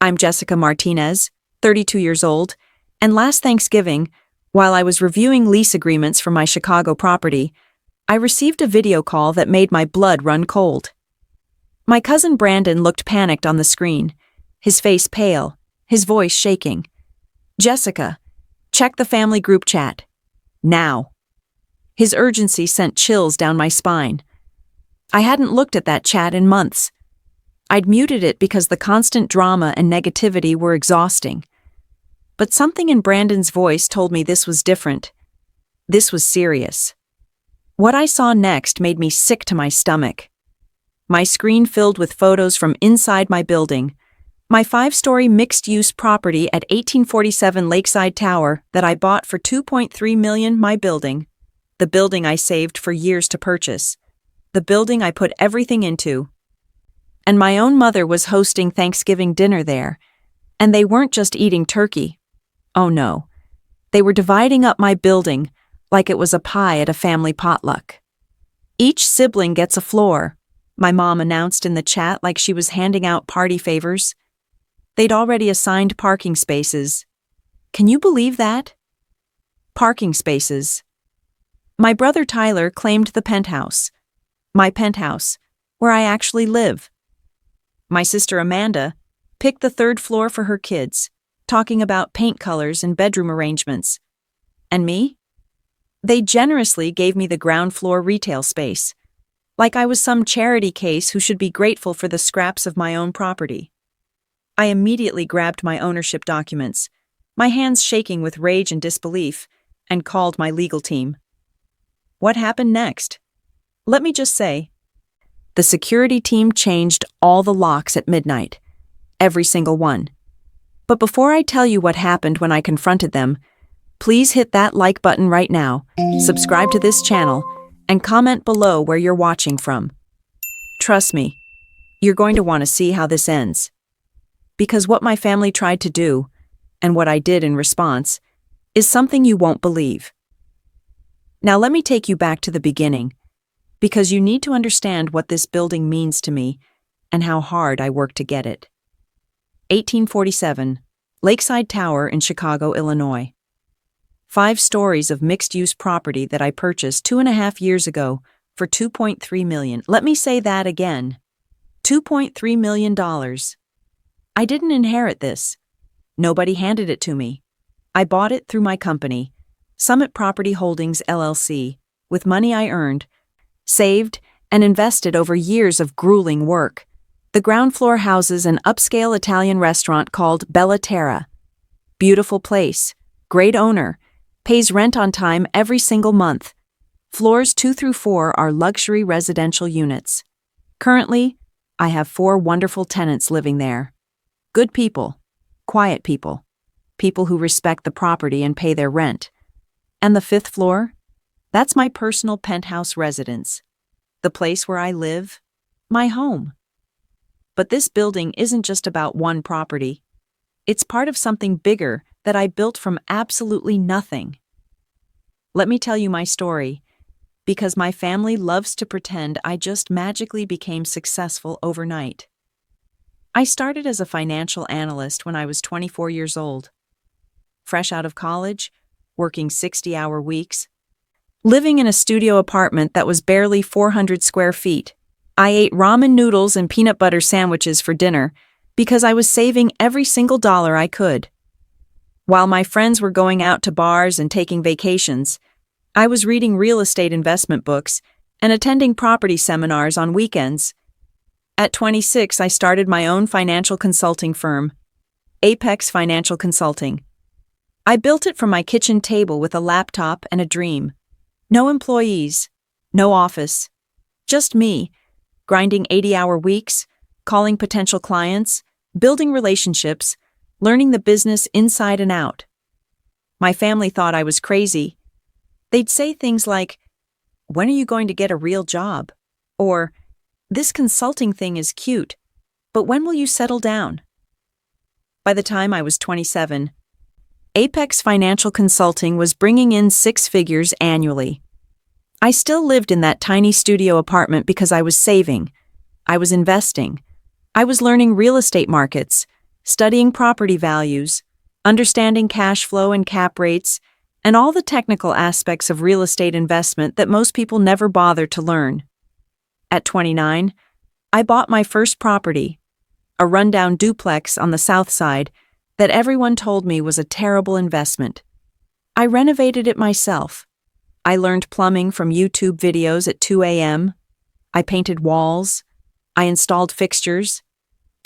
I'm Jessica Martinez, 32 years old, and last Thanksgiving, while I was reviewing lease agreements for my Chicago property, I received a video call that made my blood run cold. My cousin Brandon looked panicked on the screen, his face pale, his voice shaking. "Jessica, check the family group chat. Now." His urgency sent chills down my spine. I hadn't looked at that chat in months. I'd muted it because the constant drama and negativity were exhausting. But something in Brandon's voice told me this was different. This was serious. What I saw next made me sick to my stomach. My screen filled with photos from inside my building, my 5-story mixed-use property at 1847 Lakeside Tower that I bought for $2.3 million, my building, the building I saved for years to purchase, the building I put everything into. And my own mother was hosting Thanksgiving dinner there, and they weren't just eating turkey. Oh no, they were dividing up my building like it was a pie at a family potluck. "Each sibling gets a floor," my mom announced in the chat like she was handing out party favors. They'd already assigned parking spaces. Can you believe that? Parking spaces. My brother Tyler claimed the penthouse, my penthouse, where I actually live. My sister Amanda picked the 3rd floor for her kids, talking about paint colors and bedroom arrangements. And me? They generously gave me the ground floor retail space, like I was some charity case who should be grateful for the scraps of my own property. I immediately grabbed my ownership documents, my hands shaking with rage and disbelief, and called my legal team. What happened next? Let me just say, the security team changed all the locks at midnight, every single one. But before I tell you what happened when I confronted them, please hit that like button right now, subscribe to this channel, and comment below where you're watching from. Trust me, you're going to want to see how this ends. Because what my family tried to do, and what I did in response, is something you won't believe. Now let me take you back to the beginning, because you need to understand what this building means to me and how hard I worked to get it. 1847, Lakeside Tower in Chicago, Illinois. 5 stories of mixed-use property that I purchased 2.5 years ago for $2.3 million. Let me say that again. $2.3 million. I didn't inherit this. Nobody handed it to me. I bought it through my company, Summit Property Holdings, LLC, with money I earned, saved, and invested over years of grueling work. The ground floor houses an upscale Italian restaurant called Bella Terra. Beautiful place, great owner, pays rent on time every single month. Floors 2 through 4 are luxury residential units. Currently, I have 4 wonderful tenants living there. Good people, quiet people, people who respect the property and pay their rent. And the 5th floor? That's my personal penthouse residence, the place where I live, my home. But this building isn't just about one property. It's part of something bigger that I built from absolutely nothing. Let me tell you my story, because my family loves to pretend I just magically became successful overnight. I started as a financial analyst when I was 24 years old. Fresh out of college, working 60-hour weeks, living in a studio apartment that was barely 400 square feet. I ate ramen noodles and peanut butter sandwiches for dinner because I was saving every single dollar I could. While my friends were going out to bars and taking vacations, I was reading real estate investment books and attending property seminars on weekends. At 26, I started my own financial consulting firm, Apex Financial Consulting. I built it from my kitchen table with a laptop and a dream. No employees, no office, just me, grinding 80-hour weeks, calling potential clients, building relationships, learning the business inside and out. My family thought I was crazy. They'd say things like, "When are you going to get a real job?" Or, "This consulting thing is cute, but when will you settle down?" By the time I was 27, Apex Financial Consulting was bringing in 6 figures annually. I still lived in that tiny studio apartment because I was saving, I was investing, I was learning real estate markets, studying property values, understanding cash flow and cap rates, and all the technical aspects of real estate investment that most people never bother to learn. At 29, I bought my first property, a rundown duplex on the south side that everyone told me was a terrible investment. I renovated it myself. I learned plumbing from YouTube videos at 2 a.m. I painted walls. I installed fixtures.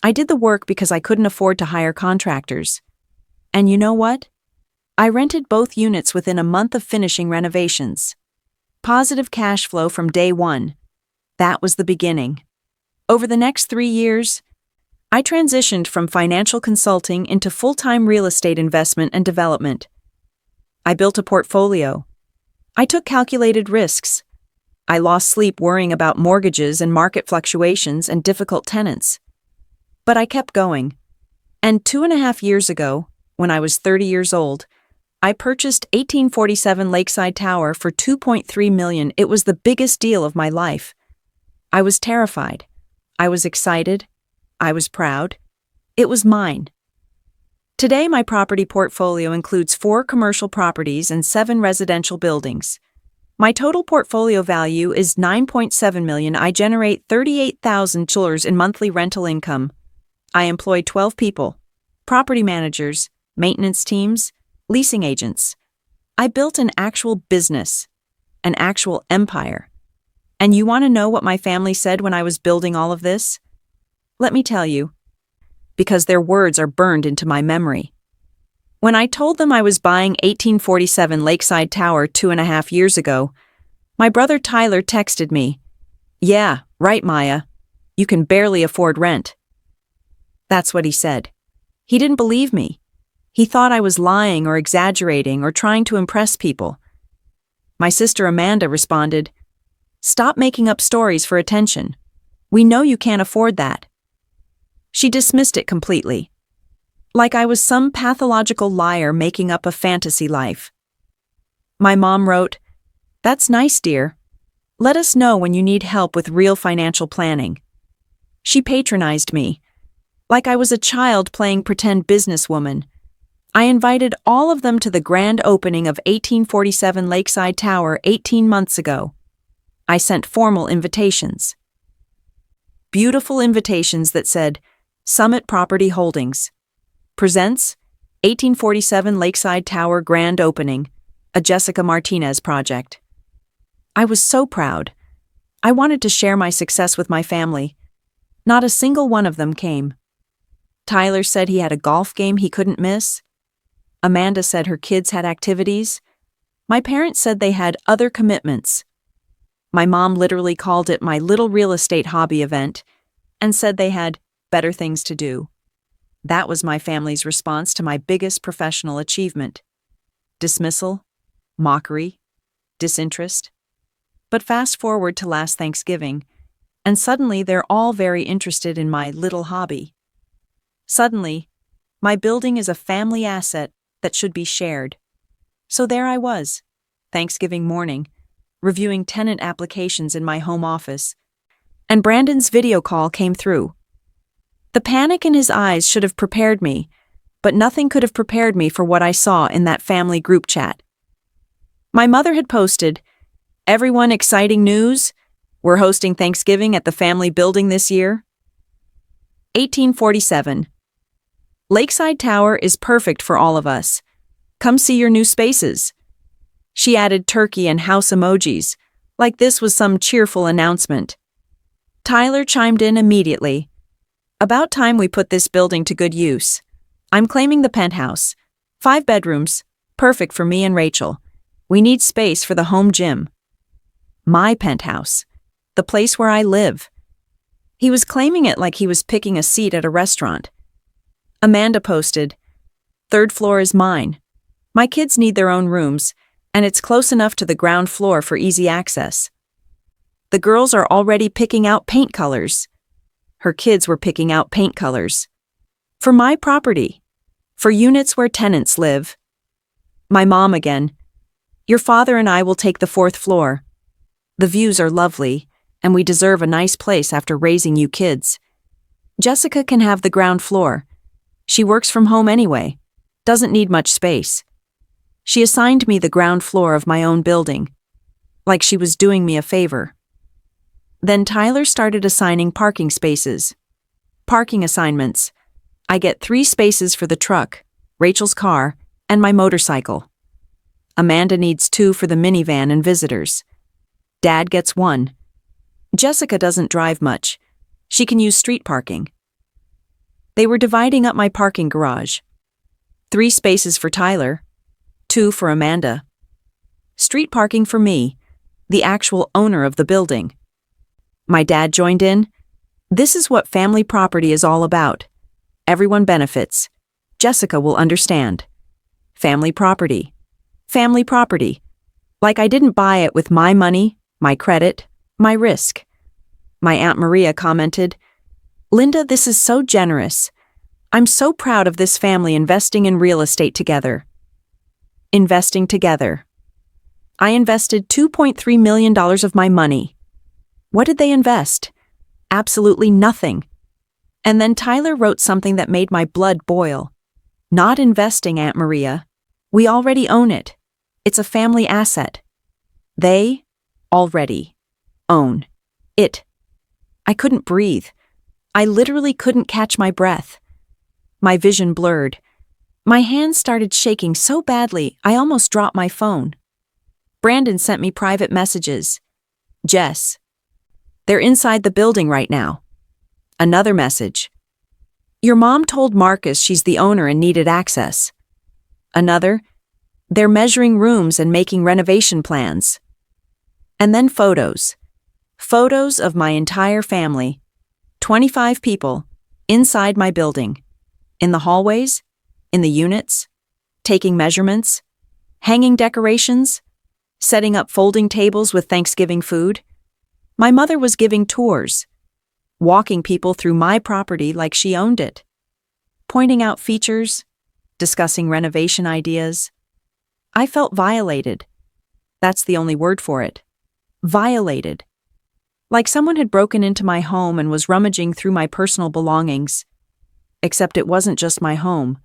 I did the work because I couldn't afford to hire contractors. And you know what? I rented both units within a month of finishing renovations. Positive cash flow from day one. That was the beginning. Over the next 3 years, I transitioned from financial consulting into full-time real estate investment and development. I built a portfolio. I took calculated risks. I lost sleep worrying about mortgages and market fluctuations and difficult tenants. But I kept going. And 2.5 years ago, when I was 30 years old, I purchased 1847 Lakeside Tower for $2.3 million. It was the biggest deal of my life. I was terrified. I was excited. I was proud. It was mine. Today, my property portfolio includes 4 commercial properties and 7 residential buildings. My total portfolio value is $9.7 million. I generate $38,000 in monthly rental income. I employ 12 people, property managers, maintenance teams, leasing agents. I built an actual business, an actual empire. And you want to know what my family said when I was building all of this? Let me tell you, because their words are burned into my memory. When I told them I was buying 1847 Lakeside Tower 2.5 years ago, my brother Tyler texted me, "Yeah, right, Maya. You can barely afford rent." That's what he said. He didn't believe me. He thought I was lying or exaggerating or trying to impress people. My sister Amanda responded, "Stop making up stories for attention. We know you can't afford that." She dismissed it completely, like I was some pathological liar making up a fantasy life. My mom wrote, "That's nice, dear. Let us know when you need help with real financial planning." She patronized me, like I was a child playing pretend businesswoman. I invited all of them to the grand opening of 1847 Lakeside Tower 18 months ago. I sent formal invitations. Beautiful invitations that said, Summit Property Holdings presents 1847 Lakeside Tower Grand Opening, a Jessica Martinez project. I was so proud. I wanted to share my success with my family. Not a single one of them came. Tyler said he had a golf game he couldn't miss. Amanda said her kids had activities. My parents said they had other commitments. My mom literally called it my little real estate hobby event and said they had better things to do. That was my family's response to my biggest professional achievement. Dismissal, mockery, disinterest. But fast forward to last Thanksgiving, and suddenly they're all very interested in my little hobby. Suddenly, my building is a family asset that should be shared. So there I was, Thanksgiving morning, reviewing tenant applications in my home office, and Brandon's video call came through. The panic in his eyes should have prepared me, but nothing could have prepared me for what I saw in that family group chat. My mother had posted, "Everyone, exciting news! We're hosting Thanksgiving at the family building this year." 1847. Lakeside Tower is perfect for all of us. Come see your new spaces. She added turkey and house emojis, like this was some cheerful announcement. Tyler chimed in immediately. "About time we put this building to good use. I'm claiming the penthouse. 5 bedrooms, perfect for me and Rachel. We need space for the home gym." My penthouse, the place where I live. He was claiming it like he was picking a seat at a restaurant. Amanda posted, "Third floor is mine. My kids need their own rooms, and it's close enough to the ground floor for easy access. The girls are already picking out paint colors." Her kids were picking out paint colors. "For my property. For units where tenants live." My mom again, "Your father and I will take the 4th floor. The views are lovely, and we deserve a nice place after raising you kids. Jessica can have the ground floor. She works from home anyway. Doesn't need much space. She assigned me the ground floor of my own building, like she was doing me a favor. Then Tyler started assigning parking spaces. Parking assignments. I get 3 spaces for the truck, Rachel's car, and my motorcycle. Amanda needs 2 for the minivan and visitors. Dad gets 1. Jessica doesn't drive much. She can use street parking. They were dividing up my parking garage. 3 spaces for Tyler, 2 for Amanda. Street parking for me, the actual owner of the building. My dad joined in. This is what family property is all about. Everyone benefits. Jessica will understand. Family property. Family property. Like I didn't buy it with my money, my credit, my risk. My Aunt Maria commented, "Linda, this is so generous. I'm so proud of this family investing in real estate together." Investing together. I invested $2.3 million of my money. What did they invest? Absolutely nothing. And then Tyler wrote something that made my blood boil. Not investing, Aunt Maria. We already own it. It's a family asset. They already own it. I couldn't breathe. I literally couldn't catch my breath. My vision blurred. My hands started shaking so badly I almost dropped my phone. Brandon sent me private messages. "Jess, they're inside the building right now." Another message. "Your mom told Marcus she's the owner and needed access." Another. "They're measuring rooms and making renovation plans." And then photos. Photos of my entire family. 25 people, inside my building. In the hallways, in the units, taking measurements, hanging decorations, setting up folding tables with Thanksgiving food. My mother was giving tours, walking people through my property like she owned it, pointing out features, discussing renovation ideas. I felt violated. That's the only word for it. Violated. Like someone had broken into my home and was rummaging through my personal belongings. Except it wasn't just my home.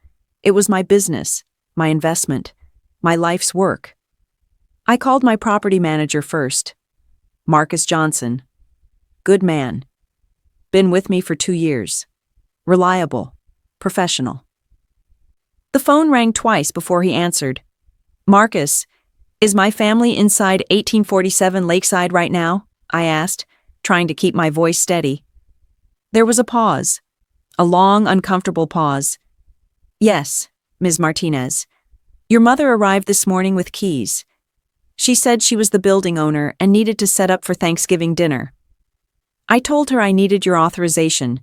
It was my business, my investment, my life's work. I called my property manager first. Marcus Johnson. Good man. Been with me for 2 years. Reliable. Professional. The phone rang twice before he answered. "Marcus, is my family inside 1847 Lakeside right now?" I asked, trying to keep my voice steady. There was a pause. A long, uncomfortable pause. "Yes, Ms. Martinez. Your mother arrived this morning with keys. She said she was the building owner and needed to set up for Thanksgiving dinner. I told her I needed your authorization,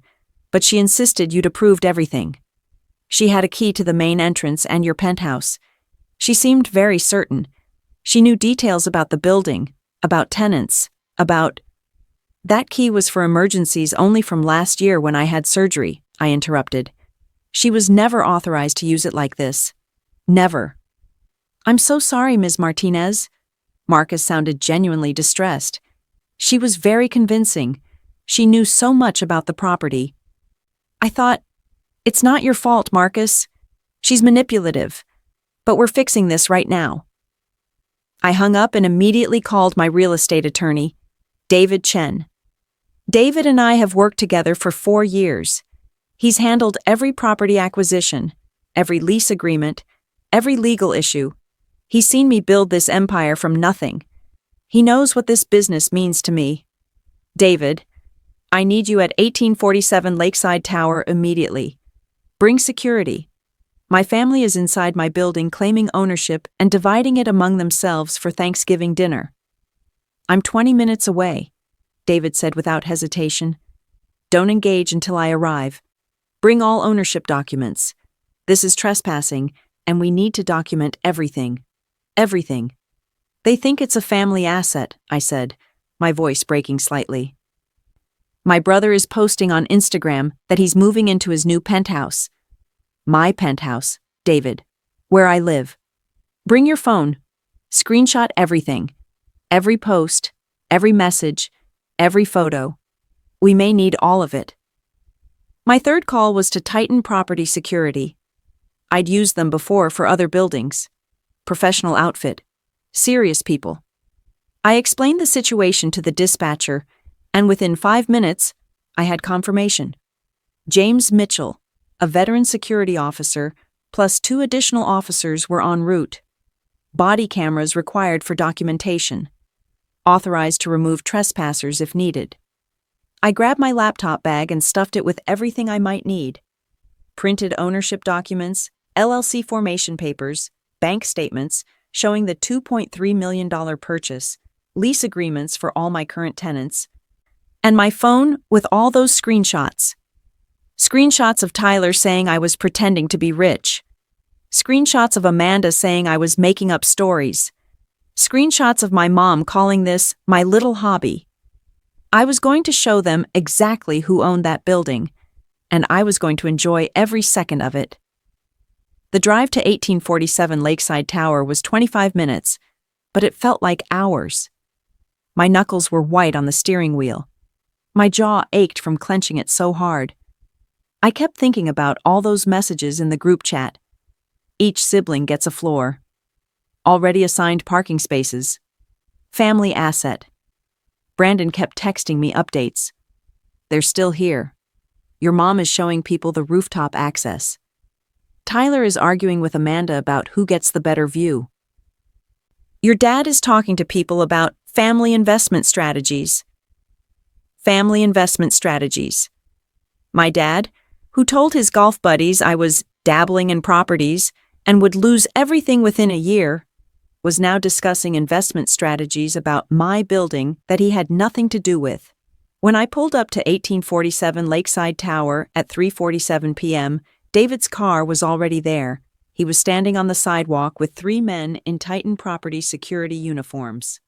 but she insisted you'd approved everything. She had a key to the main entrance and your penthouse. She seemed very certain. She knew details about the building, about tenants, about—" "That key was for emergencies only from last year when I had surgery," I interrupted. "She was never authorized to use it like this. Never." "I'm so sorry, Ms. Martinez." Marcus sounded genuinely distressed. She was very convincing. She knew so much about the property. I thought, "It's not your fault, Marcus. She's manipulative. But we're fixing this right now." I hung up and immediately called my real estate attorney, David Chen. David and I have worked together for 4 years. He's handled every property acquisition, every lease agreement, every legal issue. He's seen me build this empire from nothing. He knows what this business means to me. "David, I need you at 1847 Lakeside Tower immediately. Bring security. My family is inside my building claiming ownership and dividing it among themselves for Thanksgiving dinner." "I'm 20 minutes away," David said without hesitation. "Don't engage until I arrive. Bring all ownership documents. This is trespassing, and we need to document everything. Everything." "They think it's a family asset," I said, my voice breaking slightly. "My brother is posting on Instagram that he's moving into his new penthouse." "My penthouse, David, where I live. Bring your phone. Screenshot everything. Every post, every message, every photo. We may need all of it." My third call was to Titan Property Security. I'd used them before for other buildings. Professional outfit. Serious people. I explained the situation to the dispatcher, and within 5 minutes, I had confirmation. James Mitchell, a veteran security officer, plus 2 additional officers were en route. Body cameras required for documentation. Authorized to remove trespassers if needed. I grabbed my laptop bag and stuffed it with everything I might need. Printed ownership documents, LLC formation papers, bank statements showing the $2.3 million purchase, lease agreements for all my current tenants, and my phone with all those screenshots. Screenshots of Tyler saying I was pretending to be rich. Screenshots of Amanda saying I was making up stories. Screenshots of my mom calling this my little hobby. I was going to show them exactly who owned that building, and I was going to enjoy every second of it. The drive to 1847 Lakeside Tower was 25 minutes, but it felt like hours. My knuckles were white on the steering wheel. My jaw ached from clenching it so hard. I kept thinking about all those messages in the group chat. Each sibling gets a floor. Already assigned parking spaces. Family asset. Brandon kept texting me updates. They're still here. Your mom is showing people the rooftop access. Tyler is arguing with Amanda about who gets the better view. Your dad is talking to people about family investment strategies. Family investment strategies. My dad, who told his golf buddies I was dabbling in properties and would lose everything within a year, was now discussing investment strategies about my building that he had nothing to do with. When I pulled up to 1847 Lakeside Tower at 3:47 p.m., David's car was already there. He was standing on the sidewalk with 3 men in Titan Property Security uniforms.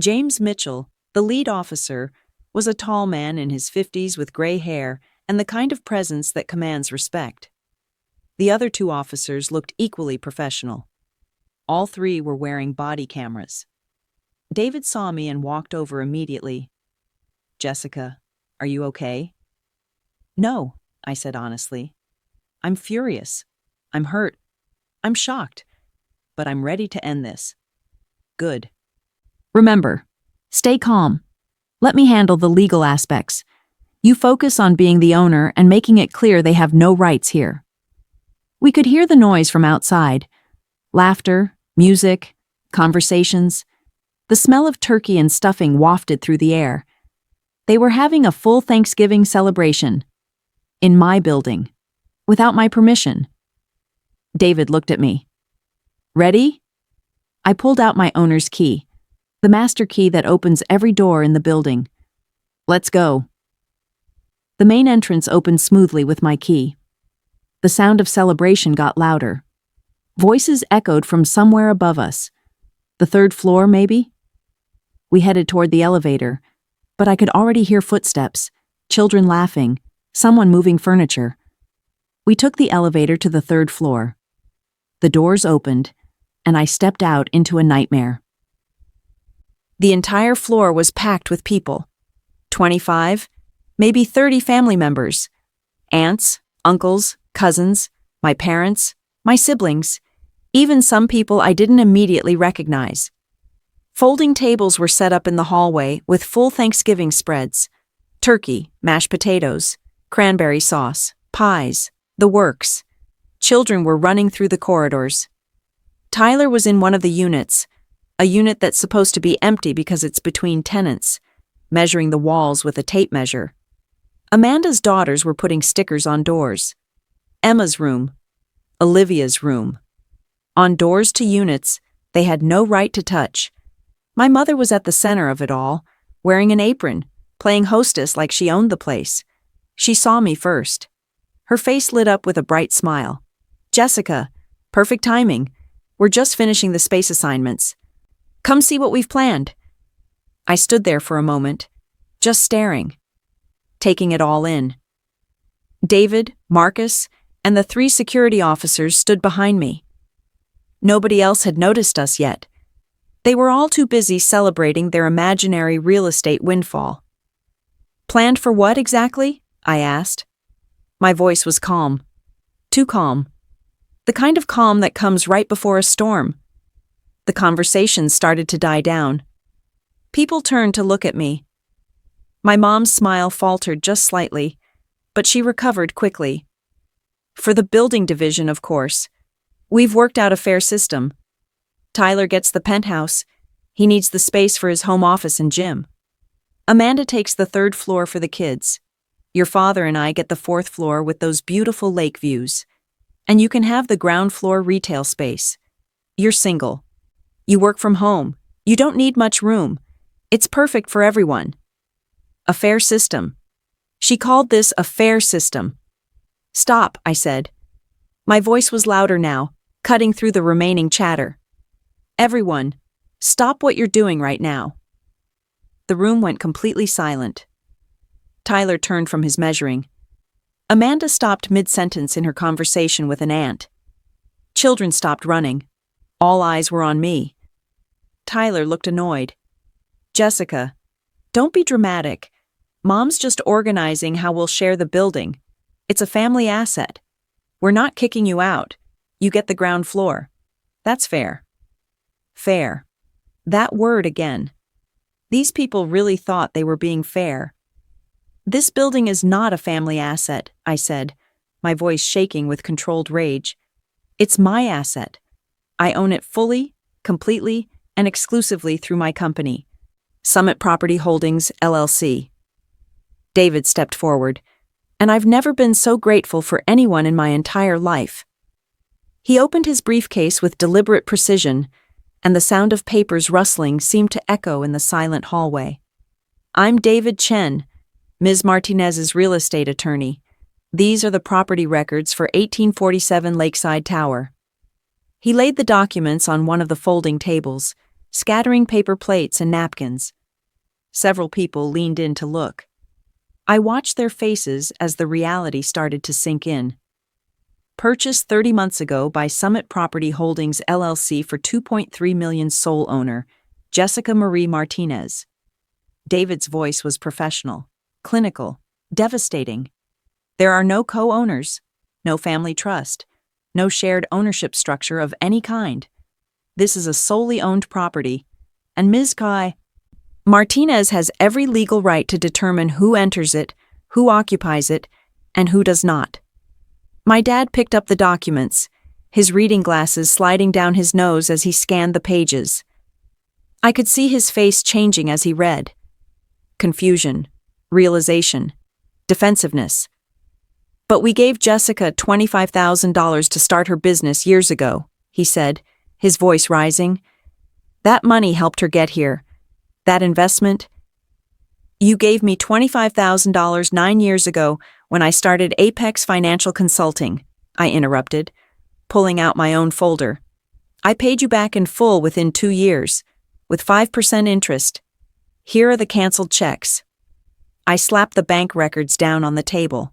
James Mitchell, the lead officer, was a tall man in his 50s with gray hair and the kind of presence that commands respect. The other 2 officers looked equally professional. All 3 were wearing body cameras. David saw me and walked over immediately. Jessica, are you okay? No, I said honestly. I'm furious. I'm hurt. I'm shocked. But I'm ready to end this. Good. Remember, stay calm. Let me handle the legal aspects. You focus on being the owner and making it clear they have no rights here. We could hear the noise from outside. Laughter, music, conversations. The smell of turkey and stuffing wafted through the air. They were having a full Thanksgiving celebration. In my building. Without my permission. David looked at me. Ready? I pulled out my owner's key. The master key that opens every door in the building. Let's go. The main entrance opened smoothly with my key. The sound of celebration got louder. Voices echoed from somewhere above us. The 3rd floor, maybe? We headed toward the elevator, but I could already hear footsteps, children laughing, someone moving furniture. We took the elevator to the 3rd floor. The doors opened, and I stepped out into a nightmare. The entire floor was packed with people. 25, maybe 30 family members. Aunts, uncles, cousins, my parents, my siblings, even some people I didn't immediately recognize. Folding tables were set up in the hallway with full Thanksgiving spreads. Turkey, mashed potatoes, cranberry sauce, pies, the works. Children were running through the corridors. Tyler was in one of the units, a unit that's supposed to be empty because it's between tenants, measuring the walls with a tape measure. Amanda's daughters were putting stickers on doors. Emma's room. Olivia's room. On doors to units they had no right to touch. My mother was at the center of it all, wearing an apron, playing hostess like she owned the place. She saw me first. Her face lit up with a bright smile. Jessica, perfect timing. We're just finishing the space assignments. Come see what we've planned. I stood there for a moment, just staring, taking it all in. David, Marcus, and the 3 security officers stood behind me. Nobody else had noticed us yet. They were all too busy celebrating their imaginary real estate windfall. Planned for what exactly? I asked. My voice was calm. Too calm. The kind of calm that comes right before a storm. The conversation started to die down. People turned to look at me. My mom's smile faltered just slightly, but she recovered quickly. For the building division, of course. We've worked out a fair system. Tyler gets the penthouse. He needs the space for his home office and gym. Amanda takes the 3rd floor for the kids. Your father and I get the 4th floor with those beautiful lake views. And you can have the ground floor retail space. You're single. You work from home. You don't need much room. It's perfect for everyone. A fair system. She called this a fair system. Stop, I said. My voice was louder now, cutting through the remaining chatter. Everyone, stop what you're doing right now. The room went completely silent. Tyler turned from his measuring. Amanda stopped mid-sentence in her conversation with an aunt. Children stopped running. All eyes were on me. Tyler looked annoyed. Jessica, don't be dramatic. Mom's just organizing how we'll share the building. It's a family asset. We're not kicking you out. You get the ground floor. That's fair. Fair. That word again. These people really thought they were being fair. This building is not a family asset, I said, my voice shaking with controlled rage. It's my asset. I own it fully, completely, and exclusively through my company, Summit Property Holdings, LLC. David stepped forward, and I've never been so grateful for anyone in my entire life. He opened his briefcase with deliberate precision, and the sound of papers rustling seemed to echo in the silent hallway. I'm David Chen, Ms. Martinez's real estate attorney. These are the property records for 1847 Lakeside Tower. He laid the documents on one of the folding tables, scattering paper plates and napkins. Several people leaned in to look. I watched their faces as the reality started to sink in. Purchased 30 months ago by Summit Property Holdings LLC for $2.3 million, sole owner, Jessica Marie Martinez. David's voice was professional, clinical, devastating. There are no co-owners, no family trust, no shared ownership structure of any kind. This is a solely owned property, and Ms. Martinez has every legal right to determine who enters it, who occupies it, and who does not. My dad picked up the documents, his reading glasses sliding down his nose as he scanned the pages. I could see his face changing as he read. Confusion, realization, defensiveness. But we gave Jessica $25,000 to start her business years ago, he said, his voice rising. That money helped her get here. That investment? You gave me $25,000 9 years ago when I started Apex Financial Consulting, I interrupted, pulling out my own folder. I paid you back in full within 2 years, with 5% interest. Here are the canceled checks. I slapped the bank records down on the table.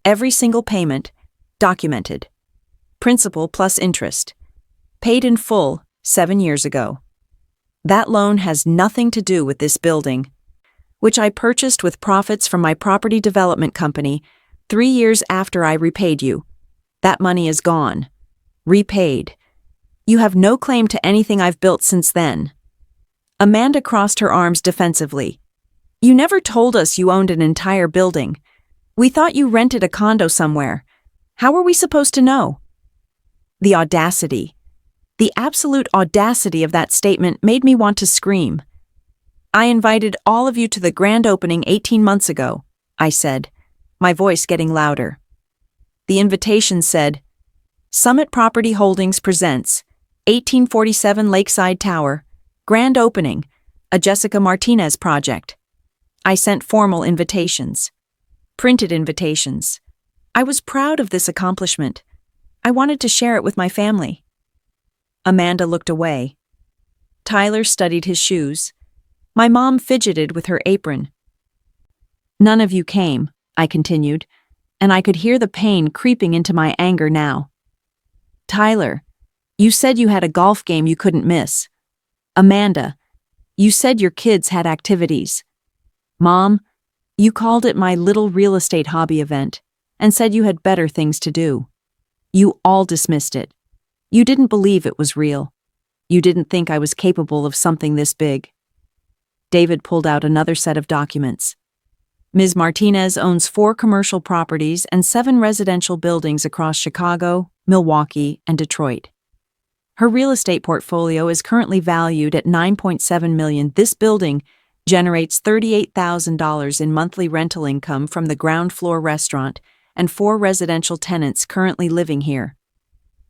Every single payment, documented. Principal plus interest. Paid in full 7 years ago. That loan has nothing to do with this building, which I purchased with profits from my property development company 3 years after I repaid you. That money is gone. Repaid. You have no claim to anything I've built since then. Amanda crossed her arms defensively. You never told us you owned an entire building. We thought you rented a condo somewhere. How were we supposed to know? The audacity. The absolute audacity of that statement made me want to scream. I invited all of you to the grand opening 18 months ago, I said, my voice getting louder. The invitation said, Summit Property Holdings presents 1847 Lakeside Tower, grand opening, a Jessica Martinez project. I sent formal invitations. Printed invitations. I was proud of this accomplishment. I wanted to share it with my family. Amanda looked away. Tyler studied his shoes. My mom fidgeted with her apron. None of you came, I continued, and I could hear the pain creeping into my anger now. Tyler, you said you had a golf game you couldn't miss. Amanda, you said your kids had activities. Mom, you called it my little real estate hobby event, and said you had better things to do. You all dismissed it. You didn't believe it was real. You didn't think I was capable of something this big. David pulled out another set of documents. Ms. Martinez owns 4 commercial properties and 7 residential buildings across Chicago, Milwaukee, and Detroit. Her real estate portfolio is currently valued at $9.7 million. This building generates $38,000 in monthly rental income from the ground floor restaurant and 4 residential tenants currently living here.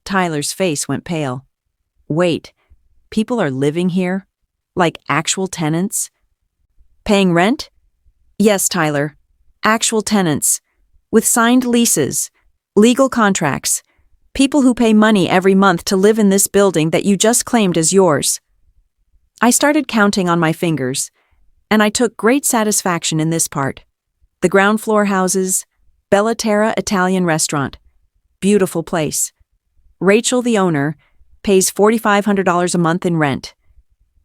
Tyler's face went pale. Wait, people are living here? Like actual tenants? Paying rent? Yes, Tyler. Actual tenants. With signed leases, legal contracts. People who pay money every month to live in this building that you just claimed as yours. I started counting on my fingers, and I took great satisfaction in this part. The ground floor houses, Bella Terra Italian restaurant. Beautiful place. Rachel, the owner, pays $4,500 a month in rent.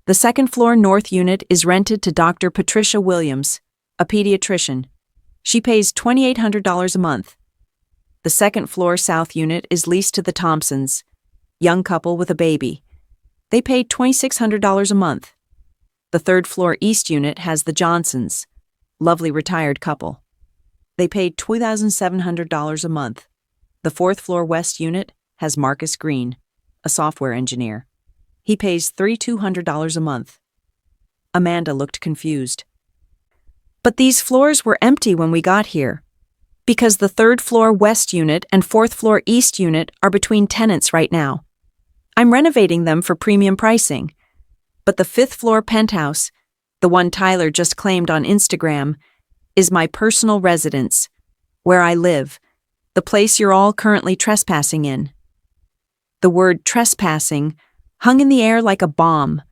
The second floor north unit is rented to Dr. Patricia Williams, a pediatrician. She pays $2,800 a month. The second floor south unit is leased to the Thompsons, young couple with a baby. They pay $2,600 a month. The third floor east unit has the Johnsons, lovely retired couple. They pay $2,700 a month. The fourth floor west unit has Marcus Green, a software engineer. He pays $3,200 a month. Amanda looked confused. But these floors were empty when we got here, because the third floor west unit and fourth floor east unit are between tenants right now. I'm renovating them for premium pricing. But the fifth floor penthouse, the one Tyler just claimed on Instagram, is my personal residence, where I live, the place you're all currently trespassing in. The word trespassing hung in the air like a bomb.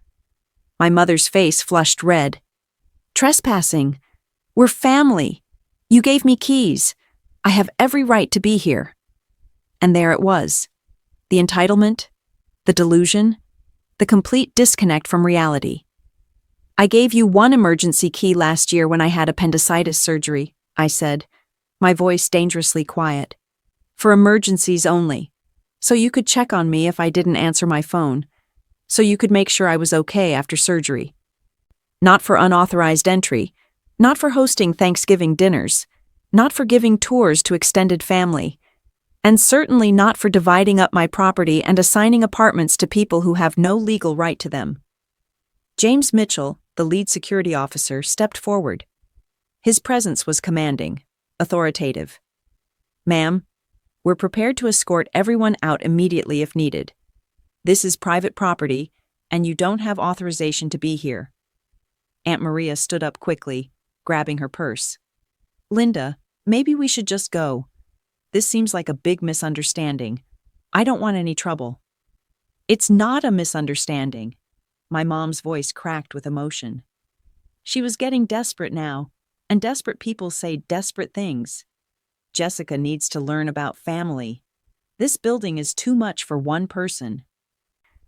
My mother's face flushed red. Trespassing. We're family. You gave me keys. I have every right to be here. And there it was. The entitlement, the delusion, the complete disconnect from reality. I gave you one emergency key last year when I had appendicitis surgery, I said, my voice dangerously quiet. For emergencies only. So you could check on me if I didn't answer my phone. So you could make sure I was okay after surgery. Not for unauthorized entry. Not for hosting Thanksgiving dinners. Not for giving tours to extended family, and certainly not for dividing up my property and assigning apartments to people who have no legal right to them. James Mitchell, the lead security officer, stepped forward. His presence was commanding, authoritative. Ma'am, we're prepared to escort everyone out immediately if needed. This is private property, and you don't have authorization to be here. Aunt Maria stood up quickly, grabbing her purse. Linda, maybe we should just go. This seems like a big misunderstanding. I don't want any trouble. It's not a misunderstanding. My mom's voice cracked with emotion. She was getting desperate now, and desperate people say desperate things. Jessica needs to learn about family. This building is too much for one person.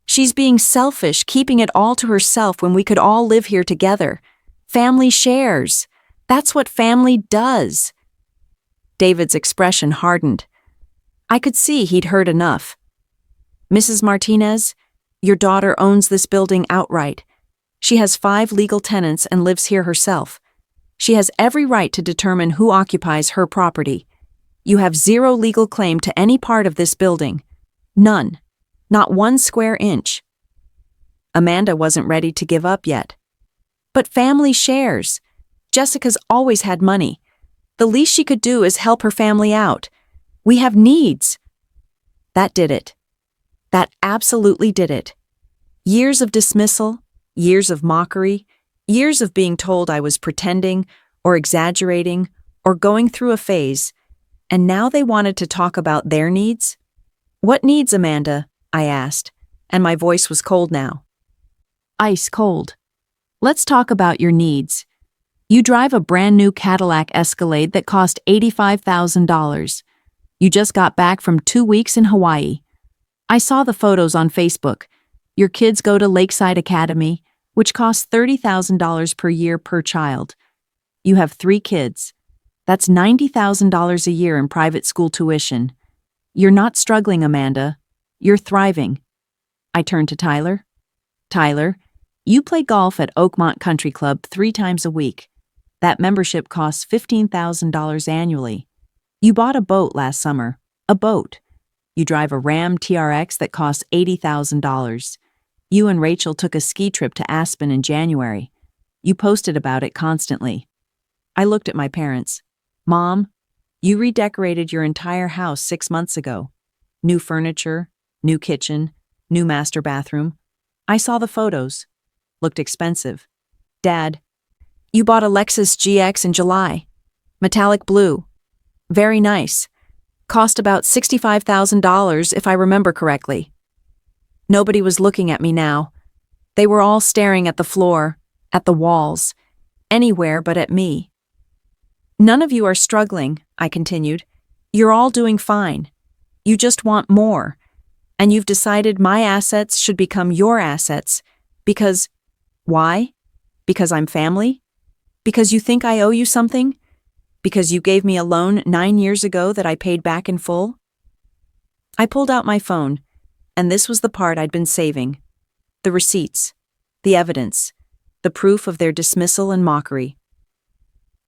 She's being selfish, keeping it all to herself when we could all live here together. Family shares. That's what family does. David's expression hardened. I could see he'd heard enough. Mrs. Martinez, your daughter owns this building outright. She has 5 legal tenants and lives here herself. She has every right to determine who occupies her property. You have 0 legal claim to any part of this building. None. Not 1 square inch. Amanda wasn't ready to give up yet. But family shares. Jessica's always had money. The least she could do is help her family out. We have needs. That did it. That absolutely did it. Years of dismissal, years of mockery, years of being told I was pretending or exaggerating or going through a phase, and now they wanted to talk about their needs? What needs, Amanda? I asked, and my voice was cold now. Ice cold. Let's talk about your needs. You drive a brand new Cadillac Escalade that cost $85,000. You just got back from 2 weeks in Hawaii. I saw the photos on Facebook. Your kids go to Lakeside Academy, which costs $30,000 per year per child. You have 3 kids. That's $90,000 a year in private school tuition. You're not struggling, Amanda. You're thriving. I turned to Tyler. Tyler, you play golf at Oakmont Country Club 3 times a week. That membership costs $15,000 annually. You bought a boat last summer. A boat. You drive a Ram TRX that costs $80,000. You and Rachel took a ski trip to Aspen in January. You posted about it constantly. I looked at my parents. Mom, you redecorated your entire house 6 months ago. New furniture, new kitchen, new master bathroom. I saw the photos. Looked expensive. Dad, you bought a Lexus GX in July. Metallic blue. Very nice. Cost about $65,000 if I remember correctly. Nobody was looking at me now. They were all staring at the floor, at the walls, anywhere but at me. None of you are struggling, I continued. You're all doing fine. You just want more. And you've decided my assets should become your assets. Because, why? Because I'm family? Because you think I owe you something? Because you gave me a loan 9 years ago that I paid back in full? I pulled out my phone, and this was the part I'd been saving. The receipts, the evidence, the proof of their dismissal and mockery.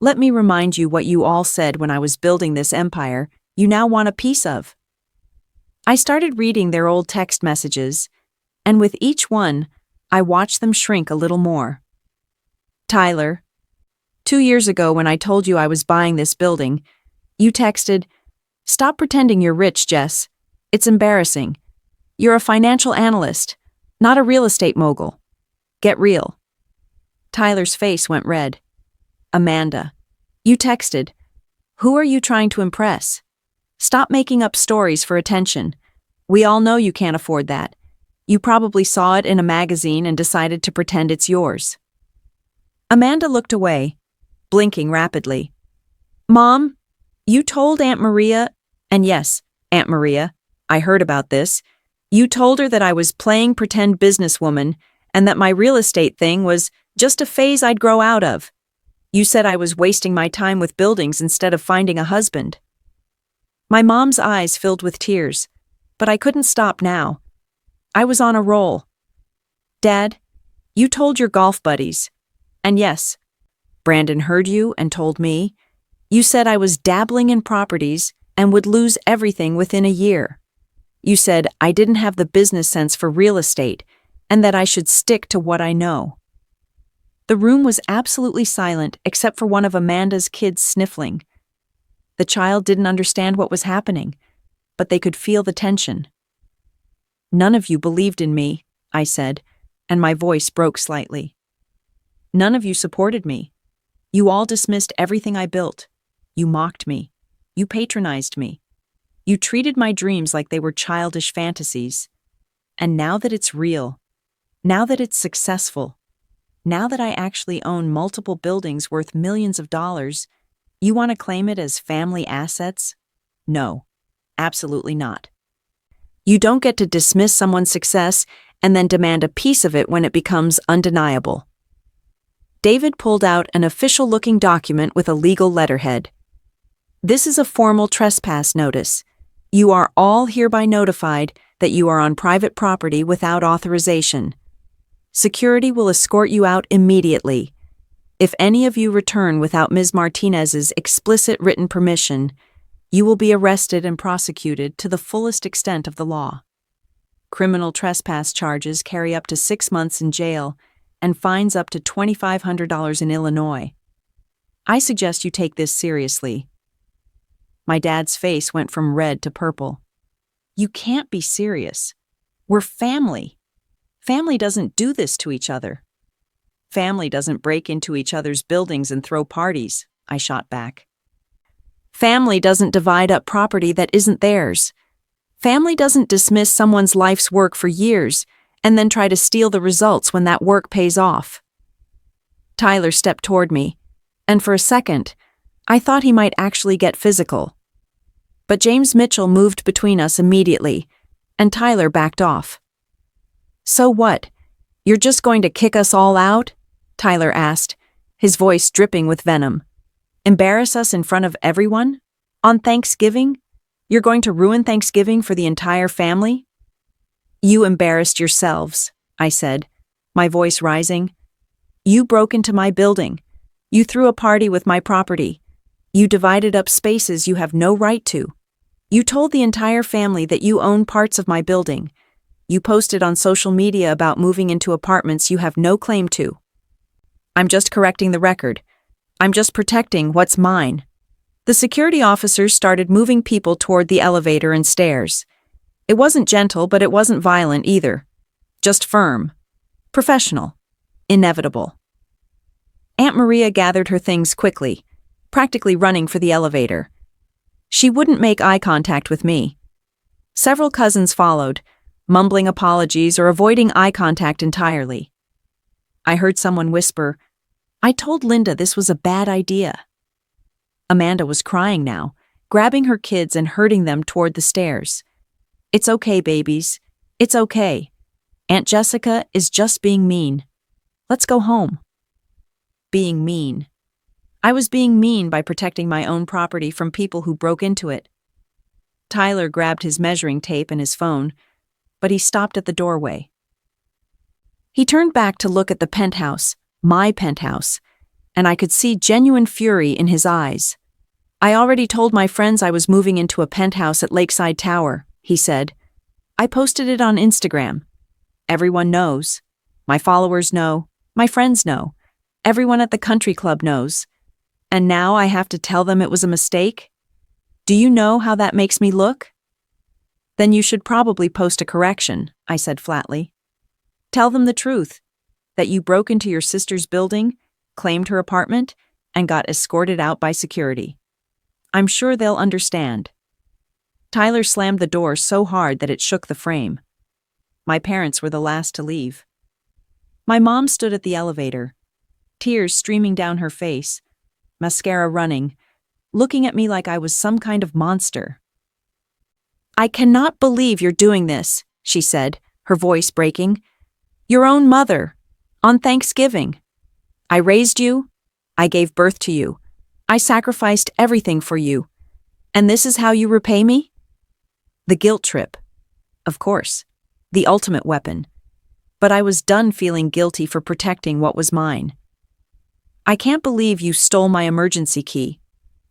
Let me remind you what you all said when I was building this empire you now want a piece of. I started reading their old text messages, and with each one, I watched them shrink a little more. Tyler, 2 years ago when I told you I was buying this building, you texted, "Stop pretending you're rich, Jess. It's embarrassing. You're a financial analyst, not a real estate mogul. Get real." Tyler's face went red. Amanda, you texted, "Who are you trying to impress? Stop making up stories for attention. We all know you can't afford that. You probably saw it in a magazine and decided to pretend it's yours." Amanda looked away, blinking rapidly. "Mom, you told Aunt Maria, and yes, Aunt Maria, I heard about this. You told her that I was playing pretend businesswoman and that my real estate thing was just a phase I'd grow out of. You said I was wasting my time with buildings instead of finding a husband." My mom's eyes filled with tears, but I couldn't stop now. I was on a roll. "Dad, you told your golf buddies. And yes, Brandon heard you and told me. You said I was dabbling in properties and would lose everything within a year. You said I didn't have the business sense for real estate and that I should stick to what I know." The room was absolutely silent except for one of Amanda's kids sniffling. The child didn't understand what was happening, but they could feel the tension. "None of you believed in me," I said, and my voice broke slightly. "None of you supported me. You all dismissed everything I built. You mocked me. You patronized me. You treated my dreams like they were childish fantasies. And now that it's real, now that it's successful, now that I actually own multiple buildings worth millions of dollars, you want to claim it as family assets? No, absolutely not. You don't get to dismiss someone's success and then demand a piece of it when it becomes undeniable." David pulled out an official-looking document with a legal letterhead. "This is a formal trespass notice. You are all hereby notified that you are on private property without authorization. Security will escort you out immediately. If any of you return without Ms. Martinez's explicit written permission, you will be arrested and prosecuted to the fullest extent of the law. Criminal trespass charges carry up to 6 months in jail and fines up to $2,500 in Illinois. I suggest you take this seriously." My dad's face went from red to purple. "You can't be serious. We're family. Family doesn't do this to each other. Family doesn't break into each other's buildings and throw parties," I shot back. "Family doesn't divide up property that isn't theirs. Family doesn't dismiss someone's life's work for years and then try to steal the results when that work pays off." Tyler stepped toward me, and for a second, I thought he might actually get physical. But James Mitchell moved between us immediately, and Tyler backed off. "So what? You're just going to kick us all out?" Tyler asked, his voice dripping with venom. Embarrass us in front of everyone? On Thanksgiving? You're going to ruin Thanksgiving for the entire family? You embarrassed yourselves, I said, my voice rising. You broke into my building. You threw a party with my property. You divided up spaces you have no right to. You told the entire family that you own parts of my building. You posted on social media about moving into apartments you have no claim to. I'm just correcting the record. I'm just protecting what's mine. The security officers started moving people toward the elevator and stairs. It wasn't gentle, but it wasn't violent either. Just firm. Professional. Inevitable. Aunt Maria gathered her things quickly, practically running for the elevator. She wouldn't make eye contact with me. Several cousins followed, mumbling apologies or avoiding eye contact entirely. I heard someone whisper, "I told Linda this was a bad idea." Amanda was crying now, grabbing her kids and herding them toward the stairs. "It's okay, babies. It's okay. Aunt Jessica is just being mean. Let's go home." Being mean. I was being mean by protecting my own property from people who broke into it. Tyler grabbed his measuring tape and his phone, but he stopped at the doorway. He turned back to look at the penthouse, my penthouse, and I could see genuine fury in his eyes. "I already told my friends I was moving into a penthouse at Lakeside Tower," he said. "I posted it on Instagram. Everyone knows. My followers know. My friends know. Everyone at the country club knows. And now I have to tell them it was a mistake? Do you know how that makes me look?" "Then you should probably post a correction," I said flatly. "Tell them the truth, that you broke into your sister's building, claimed her apartment, and got escorted out by security. I'm sure they'll understand." Tyler slammed the door so hard that it shook the frame. My parents were the last to leave. My mom stood at the elevator, tears streaming down her face, mascara running, looking at me like I was some kind of monster. "I cannot believe you're doing this," she said, her voice breaking. "Your own mother. On Thanksgiving. I raised you. I gave birth to you. I sacrificed everything for you. And this is how you repay me?" The guilt trip. Of course. The ultimate weapon. But I was done feeling guilty for protecting what was mine. "I can't believe you stole my emergency key,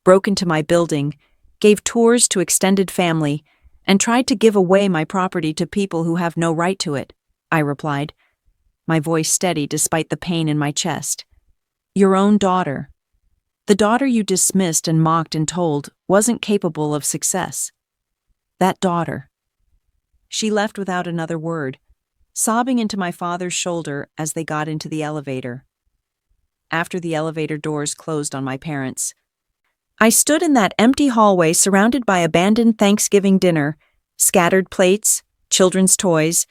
broke into my building, gave tours to extended family, and tried to give away my property to people who have no right to it," I replied, my voice steady despite the pain in my chest. "Your own daughter. The daughter you dismissed and mocked and told wasn't capable of success. That daughter." She left without another word, sobbing into my father's shoulder as they got into the elevator. After the elevator doors closed on my parents, I stood in that empty hallway surrounded by abandoned Thanksgiving dinner, scattered plates, children's toys,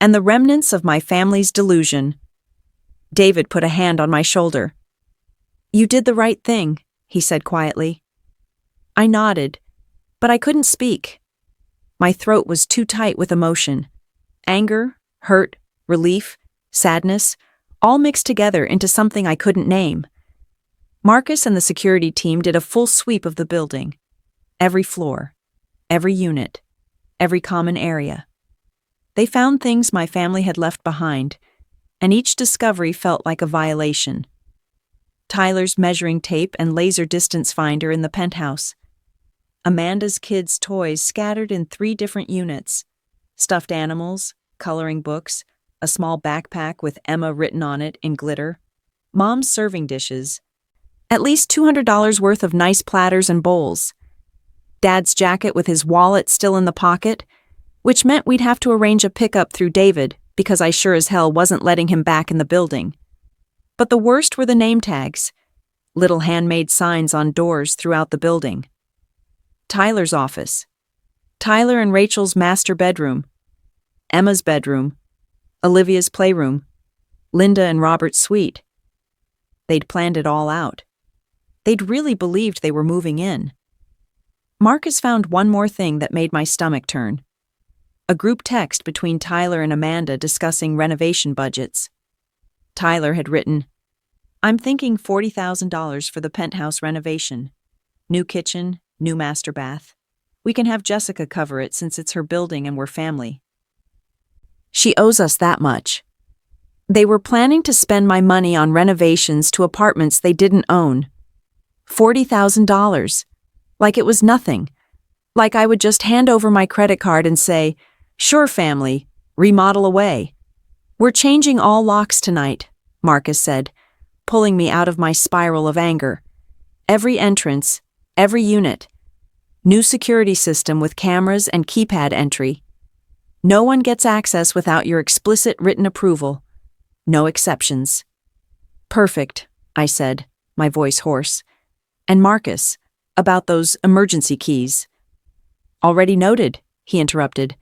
and the remnants of my family's delusion. David put a hand on my shoulder. "You did the right thing," he said quietly. I nodded, but I couldn't speak. My throat was too tight with emotion. Anger, hurt, relief, sadness, all mixed together into something I couldn't name. Marcus and the security team did a full sweep of the building. Every floor, every unit, every common area. They found things my family had left behind, and each discovery felt like a violation. Tyler's measuring tape and laser distance finder in the penthouse. Amanda's kids' toys scattered in 3 different units. Stuffed animals, coloring books, a small backpack with Emma written on it in glitter, Mom's serving dishes, at least $200 worth of nice platters and bowls, Dad's jacket with his wallet still in the pocket, which meant we'd have to arrange a pickup through David because I sure as hell wasn't letting him back in the building. But the worst were the name tags, little handmade signs on doors throughout the building. Tyler's office, Tyler and Rachel's master bedroom, Emma's bedroom, Olivia's playroom, Linda and Robert's suite. They'd planned it all out. They'd really believed they were moving in. Marcus found one more thing that made my stomach turn. A group text between Tyler and Amanda discussing renovation budgets. Tyler had written, I'm thinking $40,000 for the penthouse renovation. New kitchen, new master bath. We can have Jessica cover it since it's her building and we're family. She owes us that much. They were planning to spend my money on renovations to apartments they didn't own. $40,000. Like it was nothing. Like I would just hand over my credit card and say, "Sure, family, remodel away." "We're changing all locks tonight," Marcus said, pulling me out of my spiral of anger. "Every entrance, every unit. New security system with cameras and keypad entry. No one gets access without your explicit written approval. No exceptions." "Perfect," I said, my voice hoarse. "And Marcus, about those emergency keys." "Already noted," he interrupted.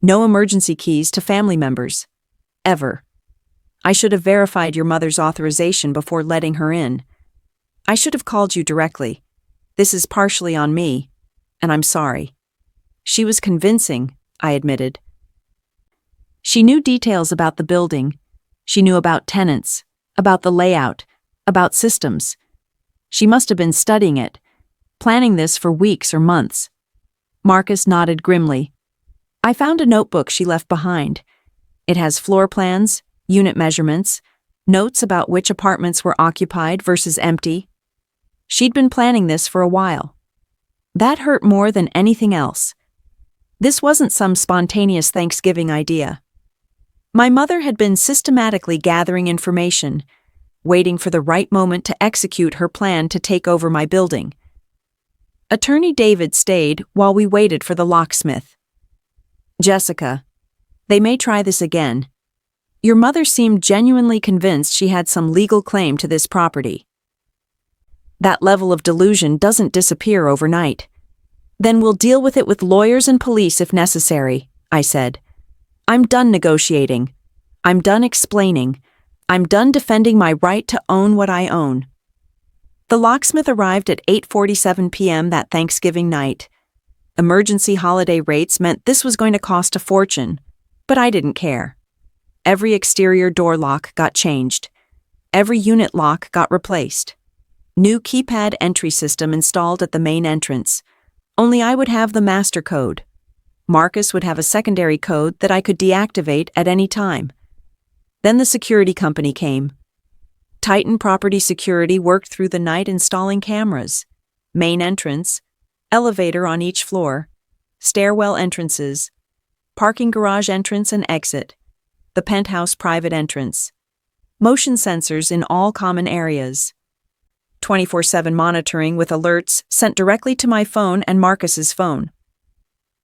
"No emergency keys to family members. Ever. I should have verified your mother's authorization before letting her in. I should have called you directly. This is partially on me, and I'm sorry." She was convincing, I admitted. She knew details about the building. She knew about tenants, about the layout, about systems. She must have been studying it, planning this for weeks or months. Marcus nodded grimly. "I found a notebook she left behind. It has floor plans, unit measurements, notes about which apartments were occupied versus empty. She'd been planning this for a while. That hurt more than anything else. This wasn't some spontaneous Thanksgiving idea. My mother had been systematically gathering information, waiting for the right moment to execute her plan to take over my building. Attorney David stayed while we waited for the locksmith. "Jessica, they may try this again. Your mother seemed genuinely convinced she had some legal claim to this property. That level of delusion doesn't disappear overnight. Then we'll deal with it with lawyers and police if necessary," I said. "I'm done negotiating. I'm done explaining. I'm done defending my right to own what I own." The locksmith arrived at 8:47 p.m. that Thanksgiving night. Emergency holiday rates meant this was going to cost a fortune, but I didn't care. Every exterior door lock got changed. Every unit lock got replaced. New keypad entry system installed at the main entrance. Only I would have the master code. Marcus would have a secondary code that I could deactivate at any time. Then the security company came. Titan Property Security worked through the night installing cameras. Main entrance, elevator on each floor, stairwell entrances, parking garage entrance and exit, the penthouse private entrance, motion sensors in all common areas, 24/7 monitoring with alerts sent directly to my phone and Marcus's phone.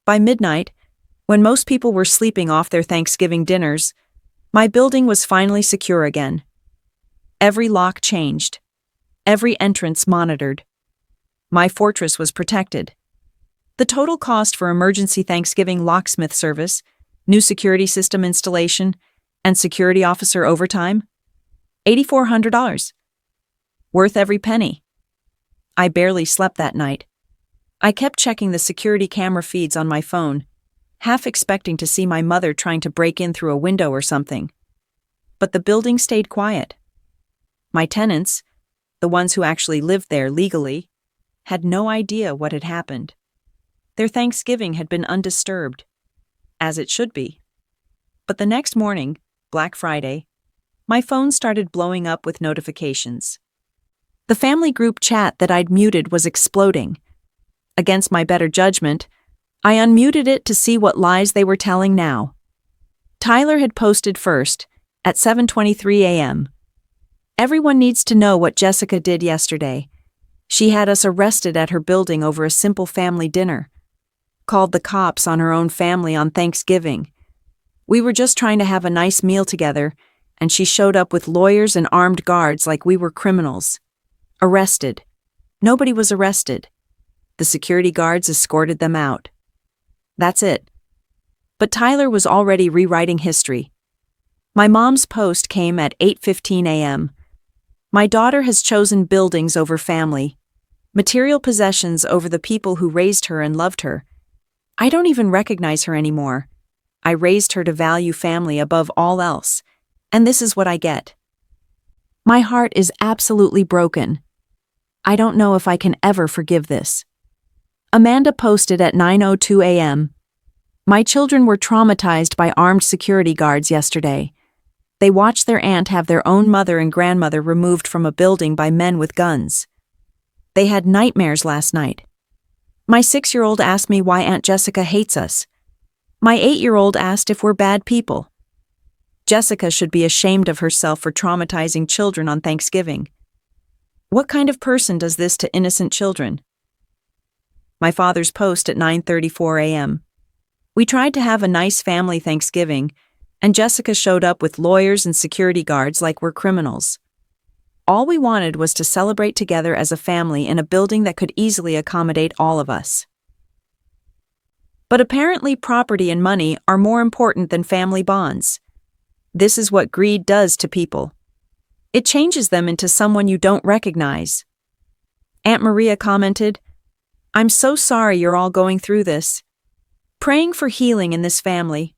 By midnight, when most people were sleeping off their Thanksgiving dinners, my building was finally secure again. Every lock changed. Every entrance monitored. My fortress was protected. The total cost for emergency Thanksgiving locksmith service, new security system installation, and security officer overtime? $8,400. Worth every penny. I barely slept that night. I kept checking the security camera feeds on my phone, half expecting to see my mother trying to break in through a window or something. But the building stayed quiet. My tenants, the ones who actually lived there legally, had no idea what had happened. Their Thanksgiving had been undisturbed, as it should be. But the next morning, Black Friday, my phone started blowing up with notifications. The family group chat that I'd muted was exploding. Against my better judgment, I unmuted it to see what lies they were telling now. Tyler had posted first, at 7:23 a.m. "Everyone needs to know what Jessica did yesterday. She had us arrested at her building over a simple family dinner. Called the cops on her own family on Thanksgiving. We were just trying to have a nice meal together, and she showed up with lawyers and armed guards like we were criminals. Arrested. Nobody was arrested. The security guards escorted them out. That's it." But Tyler was already rewriting history. My mom's post came at 8:15 a.m. "My daughter has chosen buildings over family, material possessions over the people who raised her and loved her. I don't even recognize her anymore. I raised her to value family above all else, and this is what I get." My heart is absolutely broken. I don't know if I can ever forgive this. Amanda posted at 9:02 a.m. My children were traumatized by armed security guards yesterday. They watched their aunt have their own mother and grandmother removed from a building by men with guns. They had nightmares last night. My 6-year-old asked me why Aunt Jessica hates us. My 8-year-old asked if we're bad people. Jessica should be ashamed of herself for traumatizing children on Thanksgiving. What kind of person does this to innocent children? My father's post at 9:34 a.m. We tried to have a nice family Thanksgiving, and Jessica showed up with lawyers and security guards like we're criminals. All we wanted was to celebrate together as a family in a building that could easily accommodate all of us. But apparently property and money are more important than family bonds. This is what greed does to people. It changes them into someone you don't recognize. Aunt Maria commented, "I'm so sorry you're all going through this. Praying for healing in this family.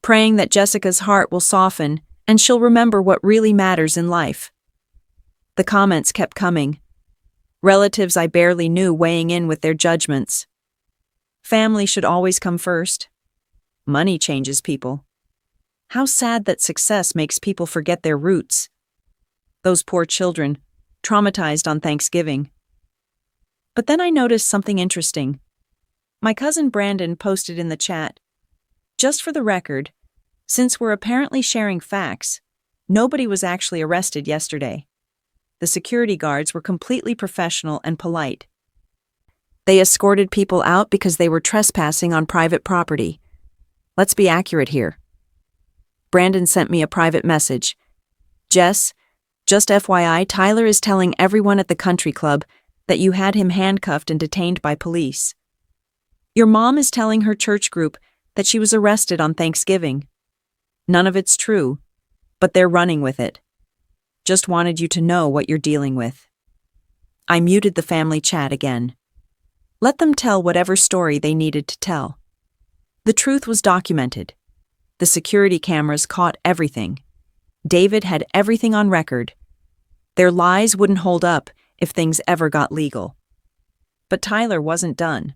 Praying that Jessica's heart will soften and she'll remember what really matters in life." The comments kept coming. Relatives I barely knew weighing in with their judgments. Family should always come first. Money changes people. How sad that success makes people forget their roots. Those poor children, traumatized on Thanksgiving. But then I noticed something interesting. My cousin Brandon posted in the chat, "Just for the record, since we're apparently sharing facts, nobody was actually arrested yesterday. The security guards were completely professional and polite. They escorted people out because they were trespassing on private property. Let's be accurate here." Brandon sent me a private message. "Jess, just FYI, Tyler is telling everyone at the country club that you had him handcuffed and detained by police. Your mom is telling her church group that she was arrested on Thanksgiving. None of it's true, but they're running with it. Just wanted you to know what you're dealing with." I muted the family chat again. Let them tell whatever story they needed to tell. The truth was documented. The security cameras caught everything. David had everything on record. Their lies wouldn't hold up if things ever got legal. But Tyler wasn't done.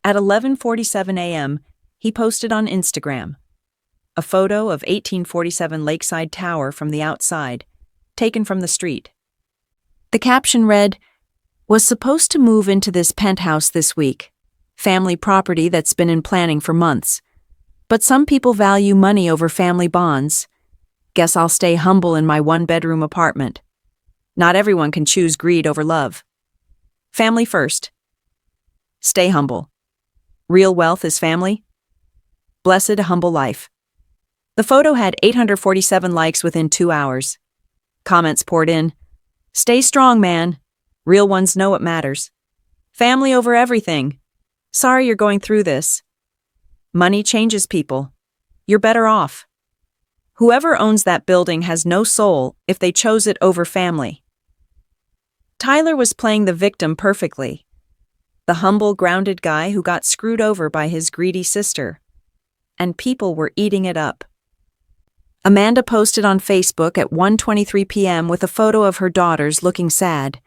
At 11:47 a.m., he posted on Instagram a photo of 1847 Lakeside Tower from the outside, taken from the street. The caption read, "Was supposed to move into this penthouse this week. Family property that's been in planning for months. But some people value money over family bonds. Guess I'll stay humble in my 1-bedroom apartment. Not everyone can choose greed over love. Family first. Stay humble. Real wealth is family. Blessed a humble life." The photo had 847 likes within 2 hours. Comments poured in. "Stay strong, man. Real ones know what matters. Family over everything. Sorry you're going through this. Money changes people. You're better off. Whoever owns that building has no soul if they chose it over family." Tyler was playing the victim perfectly. The humble, grounded guy who got screwed over by his greedy sister. And people were eating it up. Amanda posted on Facebook at 1:23 p.m. with a photo of her daughters looking sad.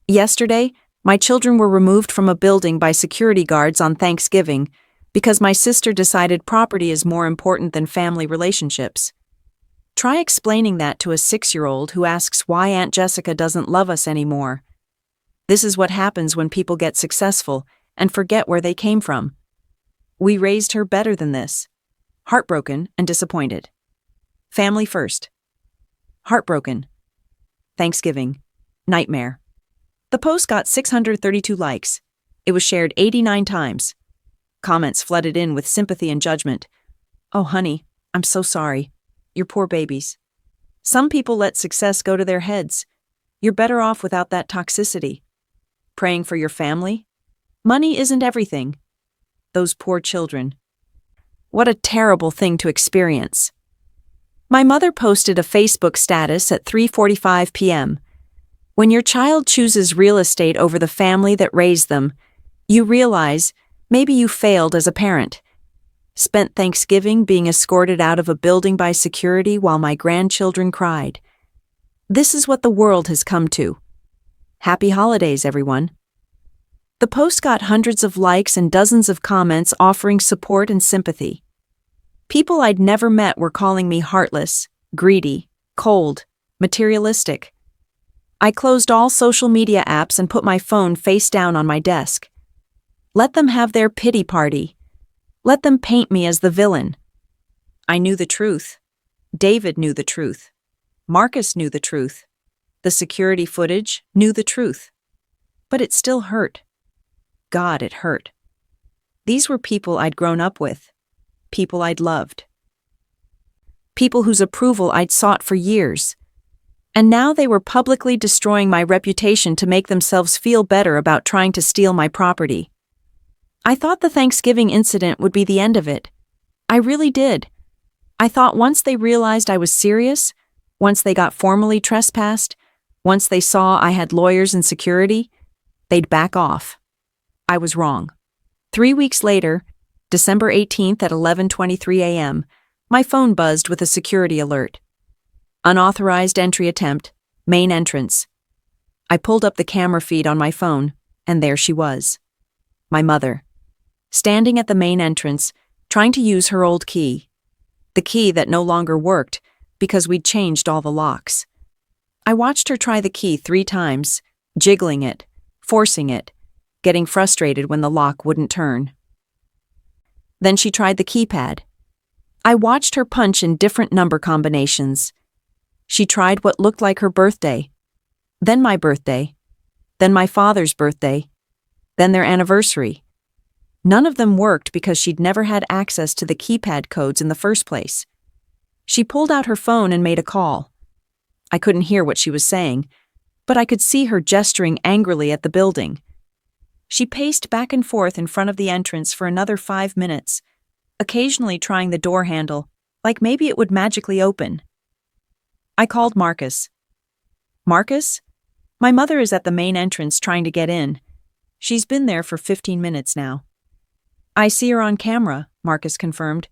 "Yesterday, my children were removed from a building by security guards on Thanksgiving because my sister decided property is more important than family relationships." Try explaining that to a 6-year-old who asks why Aunt Jessica doesn't love us anymore. This is what happens when people get successful and forget where they came from. We raised her better than this. Heartbroken and disappointed. Family first. Heartbroken. Thanksgiving. Nightmare. The post got 632 likes. It was shared 89 times. Comments flooded in with sympathy and judgment. "Oh, honey, I'm so sorry. Your poor babies. Some people let success go to their heads. You're better off without that toxicity. Praying for your family? Money isn't everything. Those poor children. What a terrible thing to experience." My mother posted a Facebook status at 3:45 p.m. When your child chooses real estate over the family that raised them, you realize maybe you failed as a parent. Spent Thanksgiving being escorted out of a building by security while my grandchildren cried. This is what the world has come to. Happy holidays, everyone. The post got hundreds of likes and dozens of comments offering support and sympathy. People I'd never met were calling me heartless, greedy, cold, materialistic. I closed all social media apps and put my phone face down on my desk. Let them have their pity party. Let them paint me as the villain. I knew the truth. David knew the truth. Marcus knew the truth. The security footage knew the truth. But it still hurt. God, it hurt. These were people I'd grown up with. People I'd loved. People whose approval I'd sought for years. And now they were publicly destroying my reputation to make themselves feel better about trying to steal my property. I thought the Thanksgiving incident would be the end of it. I really did. I thought once they realized I was serious, once they got formally trespassed, once they saw I had lawyers and security, they'd back off. I was wrong. 3 weeks later, December 18th at 11:23 a.m., my phone buzzed with a security alert. Unauthorized entry attempt, main entrance. I pulled up the camera feed on my phone, and there she was. My mother. Standing at the main entrance, trying to use her old key. The key that no longer worked because we'd changed all the locks. I watched her try the key 3 times, jiggling it, forcing it, getting frustrated when the lock wouldn't turn. Then she tried the keypad. I watched her punch in different number combinations. She tried what looked like her birthday, then my birthday, then my father's birthday, then their anniversary. None of them worked because she'd never had access to the keypad codes in the first place. She pulled out her phone and made a call. I couldn't hear what she was saying, but I could see her gesturing angrily at the building. She paced back and forth in front of the entrance for another 5 minutes, occasionally trying the door handle, like maybe it would magically open. I called Marcus. Marcus? My mother is at the main entrance trying to get in. She's been there for 15 minutes now. I see her on camera, Marcus confirmed.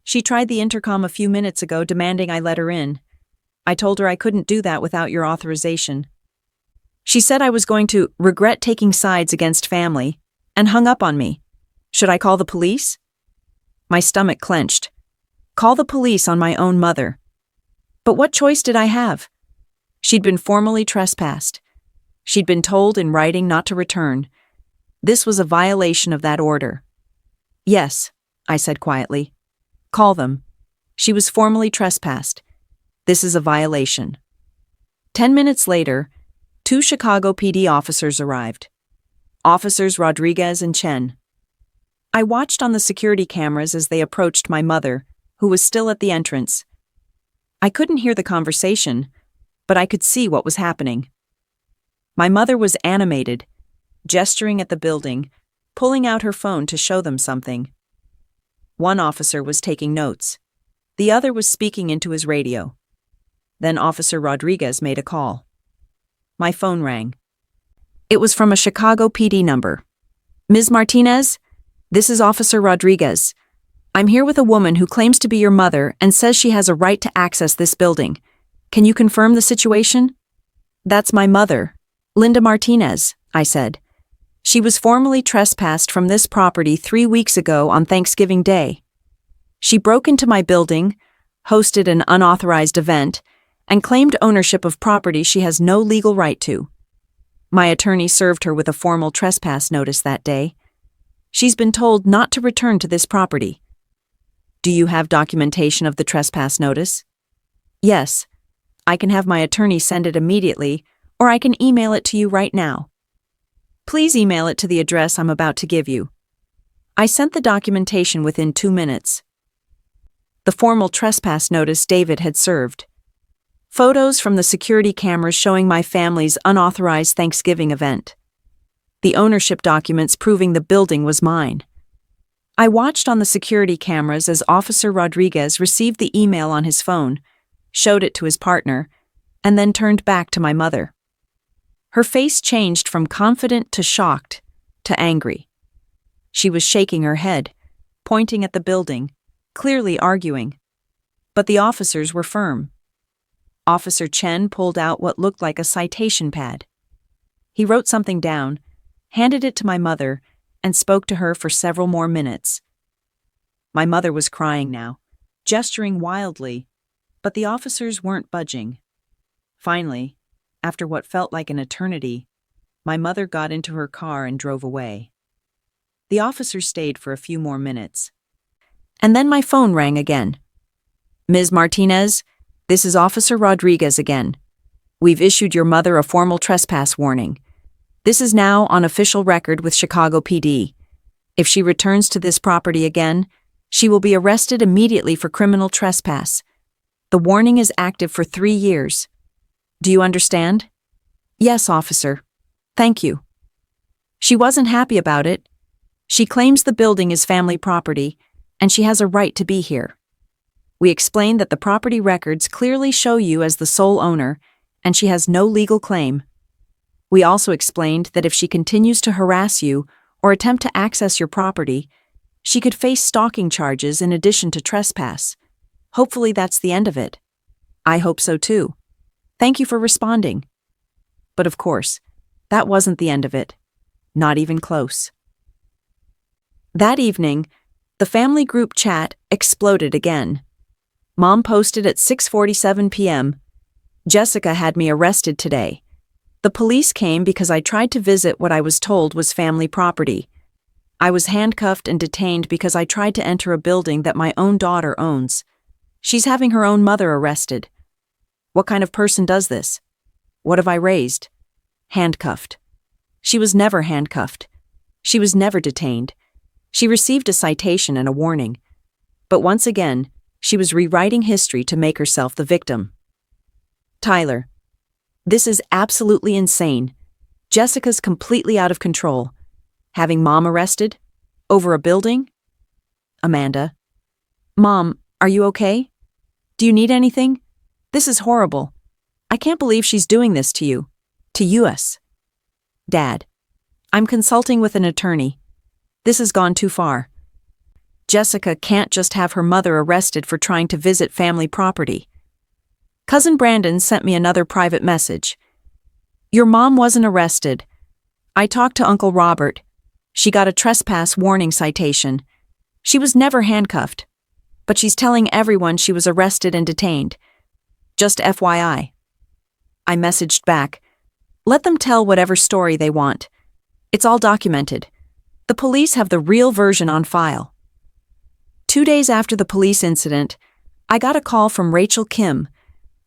She tried the intercom a few minutes ago demanding I let her in. I told her I couldn't do that without your authorization. She said I was going to regret taking sides against family and hung up on me. Should I call the police? My stomach clenched. Call the police on my own mother. But what choice did I have? She'd been formally trespassed. She'd been told in writing not to return. This was a violation of that order. Yes, I said quietly. Call them. She was formally trespassed. This is a violation. 10 minutes later, 2 Chicago PD officers arrived. Officers Rodriguez and Chen. I watched on the security cameras as they approached my mother, who was still at the entrance. I couldn't hear the conversation, but I could see what was happening. My mother was animated, gesturing at the building, pulling out her phone to show them something. One officer was taking notes. The other was speaking into his radio. Then Officer Rodriguez made a call. My phone rang. It was from a Chicago PD number. Ms. Martinez, this is Officer Rodriguez. I'm here with a woman who claims to be your mother and says she has a right to access this building. Can you confirm the situation? That's my mother, Linda Martinez, I said. She was formally trespassed from this property 3 weeks ago on Thanksgiving Day. She broke into my building, hosted an unauthorized event, and claimed ownership of property she has no legal right to. My attorney served her with a formal trespass notice that day. She's been told not to return to this property. Do you have documentation of the trespass notice? Yes. I can have my attorney send it immediately, or I can email it to you right now. Please email it to the address I'm about to give you. I sent the documentation within 2 minutes. The formal trespass notice David had served. Photos from the security cameras showing my family's unauthorized Thanksgiving event. The ownership documents proving the building was mine. I watched on the security cameras as Officer Rodriguez received the email on his phone, showed it to his partner, and then turned back to my mother. Her face changed from confident to shocked to angry. She was shaking her head, pointing at the building, clearly arguing. But the officers were firm. Officer Chen pulled out what looked like a citation pad. He wrote something down, handed it to my mother, and spoke to her for several more minutes. My mother was crying now, gesturing wildly, but the officers weren't budging. Finally, after what felt like an eternity, my mother got into her car and drove away. The officers stayed for a few more minutes. And then my phone rang again. "Ms. Martinez, this is Officer Rodriguez again. We've issued your mother a formal trespass warning. This is now on official record with Chicago PD. If she returns to this property again, she will be arrested immediately for criminal trespass. The warning is active for 3 years. Do you understand?" "Yes, officer. Thank you." She wasn't happy about it. She claims the building is family property, and she has a right to be here. We explained that the property records clearly show you as the sole owner, and she has no legal claim. We also explained that if she continues to harass you or attempt to access your property, she could face stalking charges in addition to trespass. Hopefully that's the end of it. I hope so too. Thank you for responding. But of course, that wasn't the end of it. Not even close. That evening, the family group chat exploded again. Mom posted at 6:47 p.m. "Jessica had me arrested today. The police came because I tried to visit what I was told was family property. I was handcuffed and detained because I tried to enter a building that my own daughter owns. She's having her own mother arrested. What kind of person does this? What have I raised? Handcuffed. She was never handcuffed. She was never detained. She received a citation and a warning. But once again, she was rewriting history to make herself the victim. Tyler, this is absolutely insane. Jessica's completely out of control. Having Mom arrested? Over a building?" Amanda, "Mom, are you okay? Do you need anything? This is horrible. I can't believe she's doing this to you. To us." Dad, "I'm consulting with an attorney. This has gone too far. Jessica can't just have her mother arrested for trying to visit family property." Cousin Brandon sent me another private message. "Your mom wasn't arrested. I talked to Uncle Robert. She got a trespass warning citation. She was never handcuffed, but she's telling everyone she was arrested and detained. Just FYI. I messaged back, "Let them tell whatever story they want. It's all documented. The police have the real version on file." 2 days after the police incident, I got a call from Rachel Kim,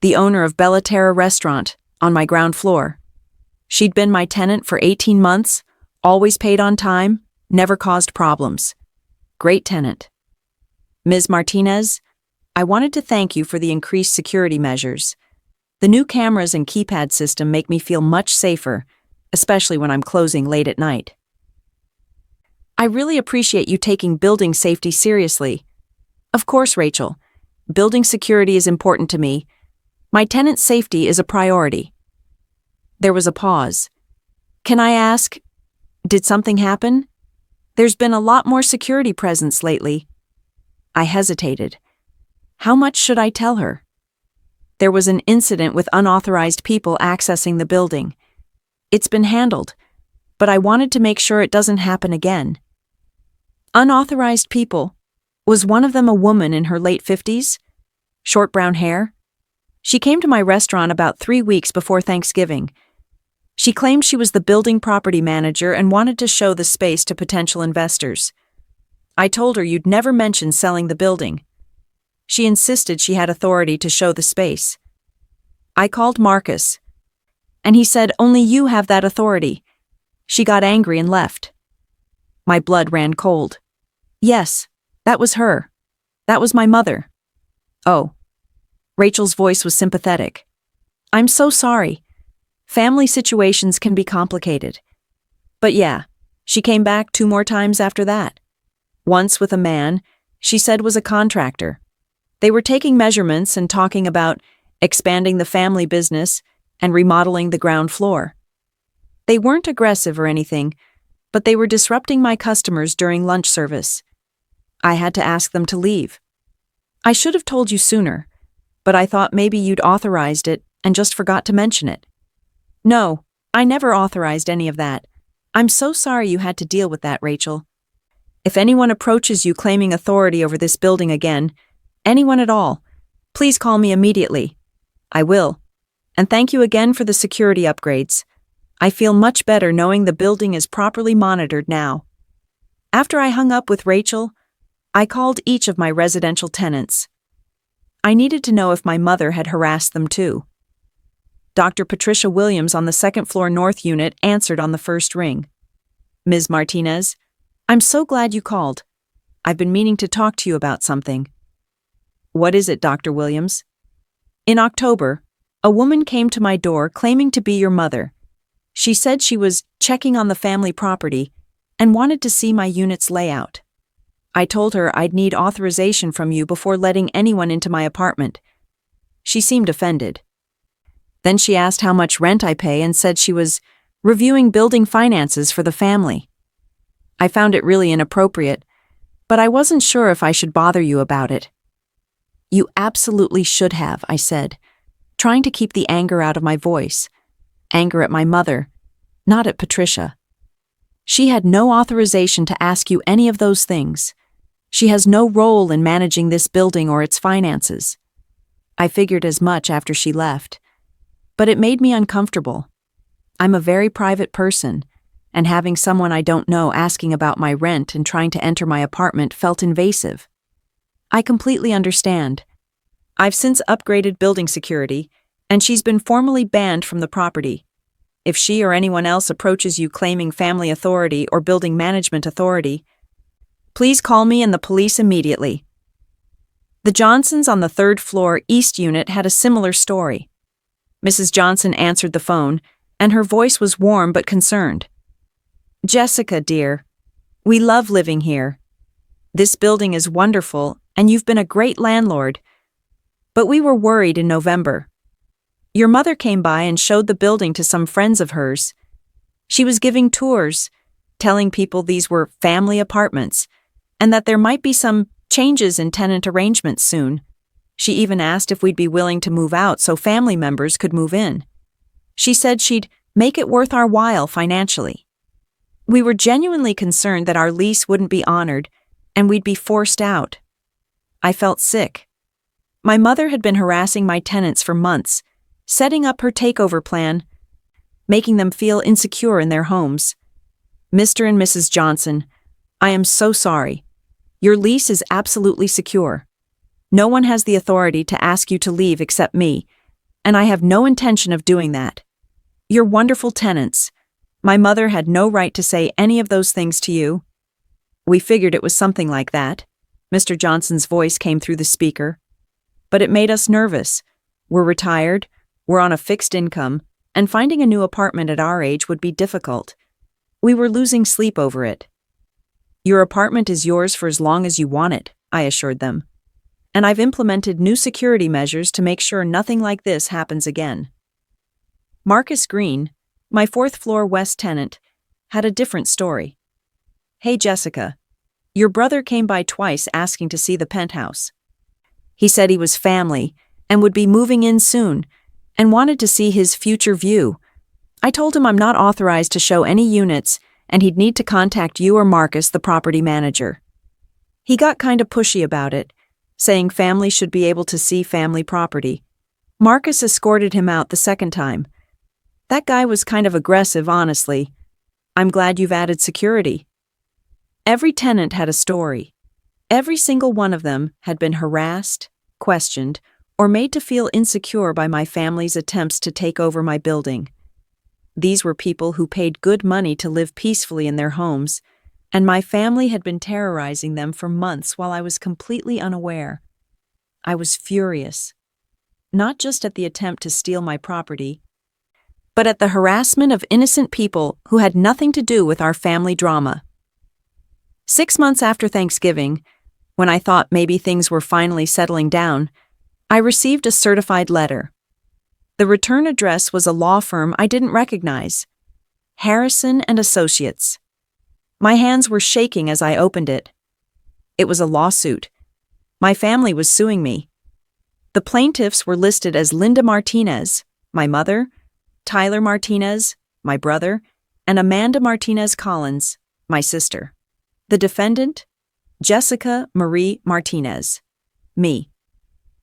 the owner of Bella Terra restaurant, on my ground floor. She'd been my tenant for 18 months, always paid on time, never caused problems. Great tenant. "Ms. Martinez, I wanted to thank you for the increased security measures. The new cameras and keypad system make me feel much safer, especially when I'm closing late at night. I really appreciate you taking building safety seriously. Of course, Rachel. Building security is important to me. My tenant's safety is a priority." There was a pause. "Can I ask, did something happen? There's been a lot more security presence lately." I hesitated. How much should I tell her? There was an incident with unauthorized people accessing the building. It's been handled, but I wanted to make sure it doesn't happen again. Unauthorized people? Was one of them a woman in her late 50s? Short brown hair? She came to my restaurant about 3 weeks before Thanksgiving. She claimed she was the building property manager and wanted to show the space to potential investors. I told her you'd never mention selling the building. She insisted she had authority to show the space. I called Marcus, and he said only you have that authority. She got angry and left. My blood ran cold. Yes, that was her. That was my mother. Oh. Rachel's voice was sympathetic. I'm so sorry. Family situations can be complicated. But yeah, she came back 2 more times after that. Once with a man she said was a contractor. They were taking measurements and talking about expanding the family business and remodeling the ground floor. They weren't aggressive or anything, but they were disrupting my customers during lunch service. I had to ask them to leave. I should have told you sooner. but I thought maybe you'd authorized it and just forgot to mention it. No, I never authorized any of that. I'm so sorry you had to deal with that, Rachel. If anyone approaches you claiming authority over this building again, anyone at all, please call me immediately. I will. And thank you again for the security upgrades. I feel much better knowing the building is properly monitored now. After I hung up with Rachel, I called each of my residential tenants. I needed to know if my mother had harassed them too. Dr. Patricia Williams on the second floor north unit answered on the first ring. Ms. Martinez, I'm so glad you called. I've been meaning to talk to you about something. What is it, Dr. Williams? In October, a woman came to my door claiming to be your mother. She said she was checking on the family property and wanted to see my unit's layout. I told her I'd need authorization from you before letting anyone into my apartment. She seemed offended. Then she asked how much rent I pay and said she was reviewing building finances for the family. I found it really inappropriate, but I wasn't sure if I should bother you about it. You absolutely should have, I said, trying to keep the anger out of my voice. Anger at my mother, not at Patricia. She had no authorization to ask you any of those things. She has no role in managing this building or its finances. I figured as much after she left, but it made me uncomfortable. I'm a very private person, and having someone I don't know asking about my rent and trying to enter my apartment felt invasive. I completely understand. I've since upgraded building security, and she's been formally banned from the property. If she or anyone else approaches you claiming family authority or building management authority, please call me and the police immediately. The Johnsons on the third floor East unit had a similar story. Mrs. Johnson answered the phone, and her voice was warm but concerned. Jessica, dear, we love living here. This building is wonderful, and you've been a great landlord. But we were worried in November. Your mother came by and showed the building to some friends of hers. She was giving tours, telling people these were family apartments, and that there might be some changes in tenant arrangements soon. She even asked if we'd be willing to move out so family members could move in. She said she'd make it worth our while financially. We were genuinely concerned that our lease wouldn't be honored and we'd be forced out. I felt sick. My mother had been harassing my tenants for months, setting up her takeover plan, making them feel insecure in their homes. Mr. and Mrs. Johnson, I am so sorry. Your lease is absolutely secure. No one has the authority to ask you to leave except me, and I have no intention of doing that. You're wonderful tenants. My mother had no right to say any of those things to you. We figured it was something like that. Mr. Johnson's voice came through the speaker. But it made us nervous. We're retired, we're on a fixed income, and finding a new apartment at our age would be difficult. We were losing sleep over it. Your apartment is yours for as long as you want it, I assured them. And I've implemented new security measures to make sure nothing like this happens again. Marcus Green, my fourth floor west tenant, had a different story. Hey Jessica, your brother came by twice asking to see the penthouse. He said he was family and would be moving in soon and wanted to see his future view. I told him I'm not authorized to show any units and he'd need to contact you or Marcus, the property manager. He got kind of pushy about it, saying family should be able to see family property. Marcus escorted him out the second time. That guy was kind of aggressive, honestly. I'm glad you've added security. Every tenant had a story. Every single one of them had been harassed, questioned, or made to feel insecure by my family's attempts to take over my building. These were people who paid good money to live peacefully in their homes, and my family had been terrorizing them for months while I was completely unaware. I was furious, not just at the attempt to steal my property, but at the harassment of innocent people who had nothing to do with our family drama. 6 months after Thanksgiving, when I thought maybe things were finally settling down, I received a certified letter. The return address was a law firm I didn't recognize, Harrison and Associates. My hands were shaking as I opened it. It was a lawsuit. My family was suing me. The plaintiffs were listed as Linda Martinez, my mother, Tyler Martinez, my brother, and Amanda Martinez Collins, my sister. The defendant, Jessica Marie Martinez, me.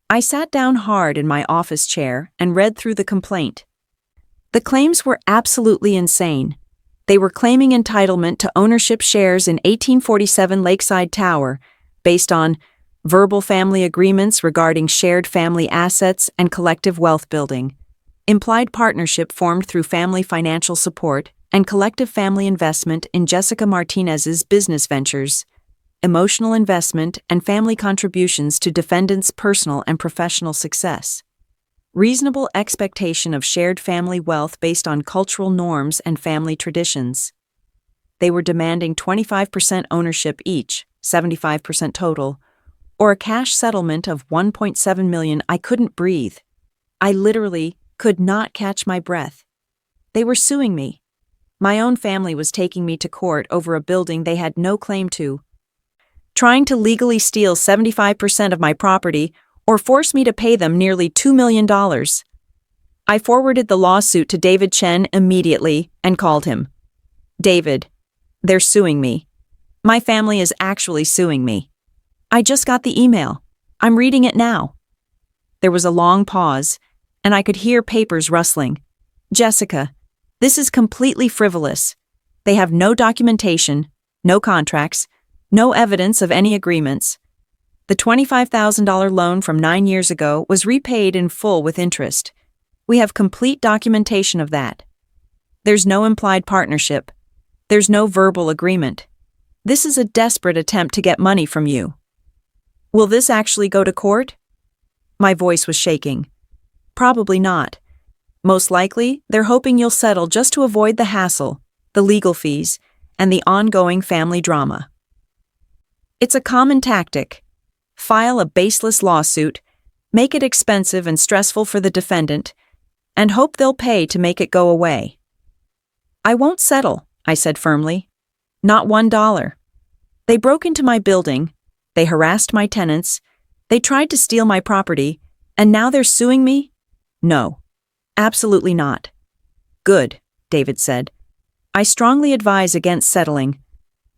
I sat down hard in my office chair and read through the complaint. The claims were absolutely insane. They were claiming entitlement to ownership shares in 1847 Lakeside Tower based on verbal family agreements regarding shared family assets and collective wealth building, implied partnership formed through family financial support, and collective family investment in Jessica Martinez's business ventures, emotional investment, and family contributions to defendants' personal and professional success. Reasonable expectation of shared family wealth based on cultural norms and family traditions. They were demanding 25% ownership each, 75% total, or a cash settlement of $1.7 million. I couldn't breathe. I literally could not catch my breath. They were suing me. My own family was taking me to court over a building they had no claim to, trying to legally steal 75% of my property or force me to pay them nearly $2 million. I forwarded the lawsuit to David Chen immediately and called him. David, they're suing me. My family is actually suing me. I just got the email. I'm reading it now. There was a long pause, and I could hear papers rustling. Jessica, this is completely frivolous. They have no documentation, no contracts, no evidence of any agreements. The $25,000 loan from 9 years ago was repaid in full with interest. We have complete documentation of that. There's no implied partnership. There's no verbal agreement. This is a desperate attempt to get money from you. Will this actually go to court? My voice was shaking. Probably not. Most likely, they're hoping you'll settle just to avoid the hassle, the legal fees, and the ongoing family drama. It's a common tactic. File a baseless lawsuit, make it expensive and stressful for the defendant, and hope they'll pay to make it go away. I won't settle, I said firmly. Not $1. They broke into my building, they harassed my tenants, they tried to steal my property, and now they're suing me? No, absolutely not. Good, David said. I strongly advise against settling.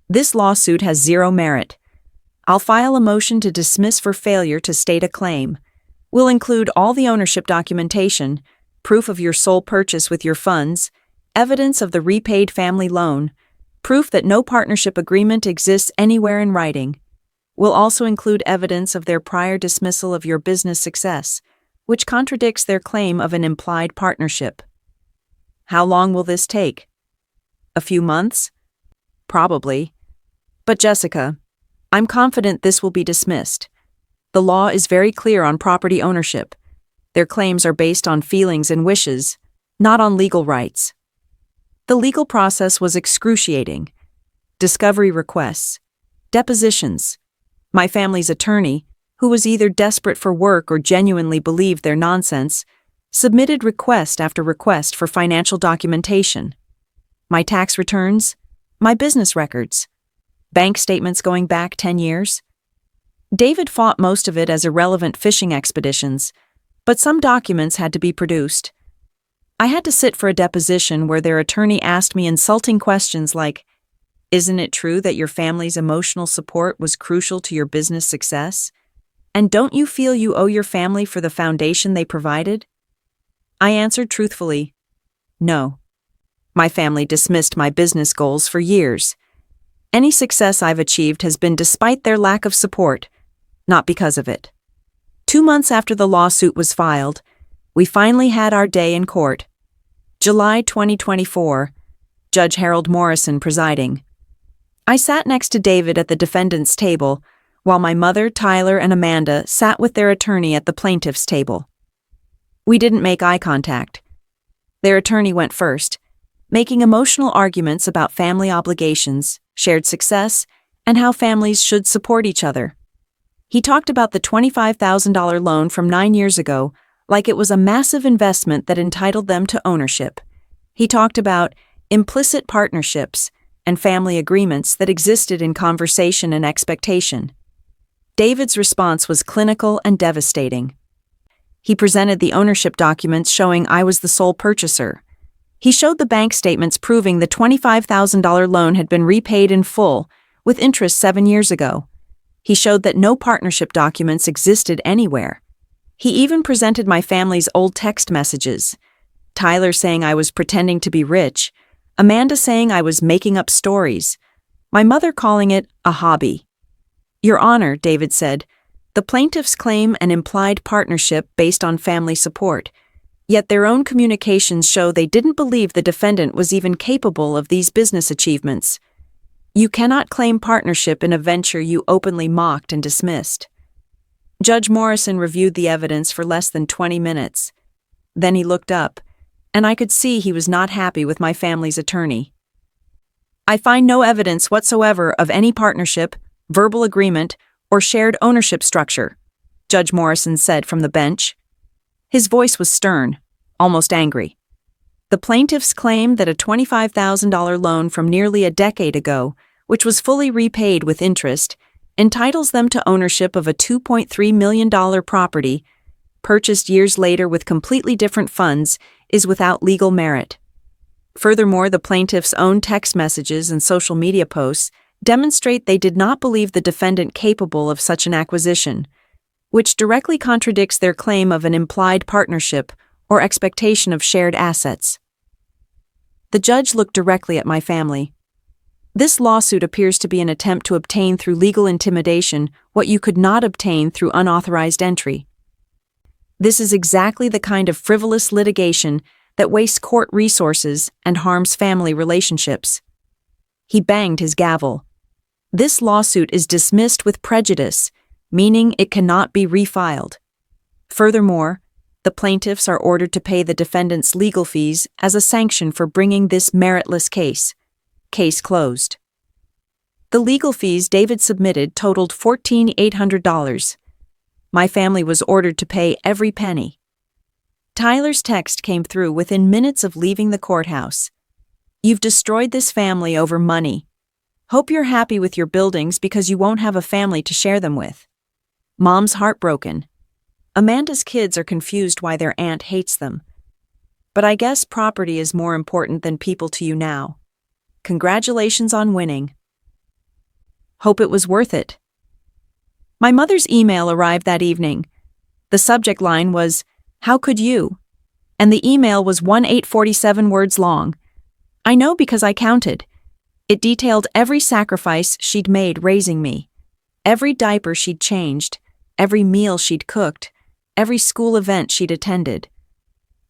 This lawsuit has zero merit. I'll file a motion to dismiss for failure to state a claim. We'll include all the ownership documentation, proof of your sole purchase with your funds, evidence of the repaid family loan, proof that no partnership agreement exists anywhere in writing. We'll also include evidence of their prior dismissal of your business success, which contradicts their claim of an implied partnership. How long will this take? A few months? Probably. But Jessica, I'm confident this will be dismissed. The law is very clear on property ownership. Their claims are based on feelings and wishes, not on legal rights. The legal process was excruciating. Discovery requests, depositions. My family's attorney, who was either desperate for work or genuinely believed their nonsense, submitted request after request for financial documentation. My tax returns, my business records, bank statements going back 10 years. David fought most of it as irrelevant fishing expeditions, but some documents had to be produced. I had to sit for a deposition where their attorney asked me insulting questions like, "Isn't it true that your family's emotional support was crucial to your business success? And don't you feel you owe your family for the foundation they provided?" I answered truthfully, no. My family dismissed my business goals for years. Any success I've achieved has been despite their lack of support, not because of it. 2 months after the lawsuit was filed, we finally had our day in court. July 2024, Judge Harold Morrison presiding. I sat next to David at the defendant's table, while my mother, Tyler, and Amanda sat with their attorney at the plaintiff's table. We didn't make eye contact. Their attorney went first, making emotional arguments about family obligations, shared success, and how families should support each other. He talked about the $25,000 loan from 9 years ago like it was a massive investment that entitled them to ownership. He talked about implicit partnerships and family agreements that existed in conversation and expectation. David's response was clinical and devastating. He presented the ownership documents showing I was the sole purchaser. He showed the bank statements proving the $25,000 loan had been repaid in full, with interest 7 years ago. He showed that no partnership documents existed anywhere. He even presented my family's old text messages. Tyler saying I was pretending to be rich, Amanda saying I was making up stories, my mother calling it a hobby. Your Honor, David said, the plaintiffs claim an implied partnership based on family support, yet their own communications show they didn't believe the defendant was even capable of these business achievements. You cannot claim partnership in a venture you openly mocked and dismissed. Judge Morrison reviewed the evidence for less than 20 minutes. Then he looked up, and I could see he was not happy with my family's attorney. I find no evidence whatsoever of any partnership, verbal agreement, or shared ownership structure, Judge Morrison said from the bench. His voice was stern, almost angry. The plaintiffs claimed that a $25,000 loan from nearly a decade ago, which was fully repaid with interest, entitles them to ownership of a $2.3 million property, purchased years later with completely different funds, is without legal merit. Furthermore, the plaintiffs' own text messages and social media posts demonstrate they did not believe the defendant capable of such an acquisition, which directly contradicts their claim of an implied partnership or expectation of shared assets. The judge looked directly at my family. This lawsuit appears to be an attempt to obtain through legal intimidation what you could not obtain through unauthorized entry. This is exactly the kind of frivolous litigation that wastes court resources and harms family relationships. He banged his gavel. This lawsuit is dismissed with prejudice, meaning it cannot be refiled. Furthermore, the plaintiffs are ordered to pay the defendant's legal fees as a sanction for bringing this meritless case. Case closed. The legal fees David submitted totaled $14,800. My family was ordered to pay every penny. Tyler's text came through within minutes of leaving the courthouse. You've destroyed this family over money. Hope you're happy with your buildings because you won't have a family to share them with. Mom's heartbroken. Amanda's kids are confused why their aunt hates them. But I guess property is more important than people to you now. Congratulations on winning. Hope it was worth it. My mother's email arrived that evening. The subject line was, "How could you?" And the email was 1847 words long. I know because I counted. It detailed every sacrifice she'd made raising me, every diaper she'd changed, every meal she'd cooked, every school event she'd attended.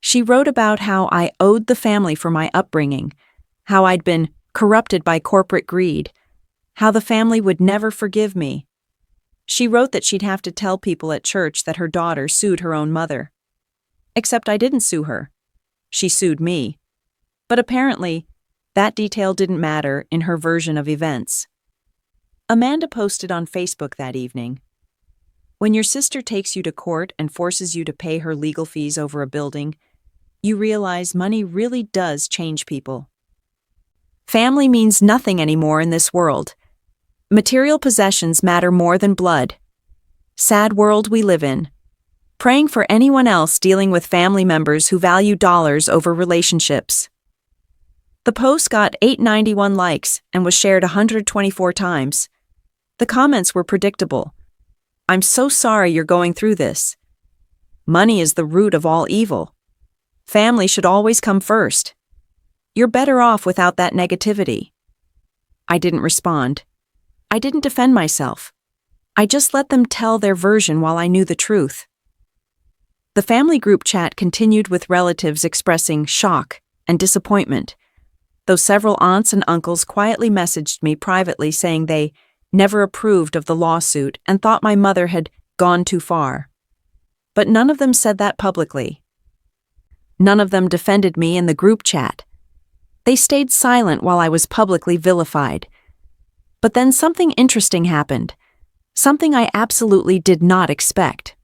She wrote about how I owed the family for my upbringing, how I'd been corrupted by corporate greed, how the family would never forgive me. She wrote that she'd have to tell people at church that her daughter sued her own mother. Except I didn't sue her. She sued me. But apparently, that detail didn't matter in her version of events. Amanda posted on Facebook that evening, "When your sister takes you to court and forces you to pay her legal fees over a building, you realize money really does change people. Family means nothing anymore in this world. Material possessions matter more than blood. Sad world we live in. Praying for anyone else dealing with family members who value dollars over relationships." The post got 891 likes and was shared 124 times. The comments were predictable. "I'm so sorry you're going through this. Money is the root of all evil. Family should always come first. You're better off without that negativity." I didn't respond. I didn't defend myself. I just let them tell their version while I knew the truth. The family group chat continued with relatives expressing shock and disappointment, though several aunts and uncles quietly messaged me privately saying they never approved of the lawsuit and thought my mother had gone too far. But none of them said that publicly. None of them defended me in the group chat. They stayed silent while I was publicly vilified. But then something interesting happened, something I absolutely did not expect.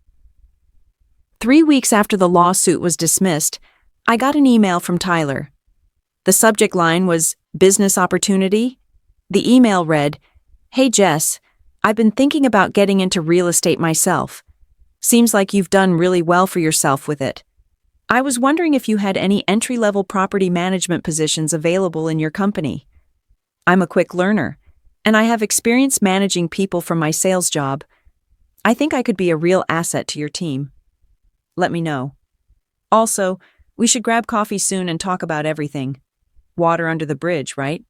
3 weeks after the lawsuit was dismissed, I got an email from Tyler. The subject line was "Business Opportunity." The email read, "Hey Jess, I've been thinking about getting into real estate myself. Seems like you've done really well for yourself with it. I was wondering if you had any entry-level property management positions available in your company. I'm a quick learner, and I have experience managing people from my sales job. I think I could be a real asset to your team. Let me know. Also, we should grab coffee soon and talk about everything. Water under the bridge, right?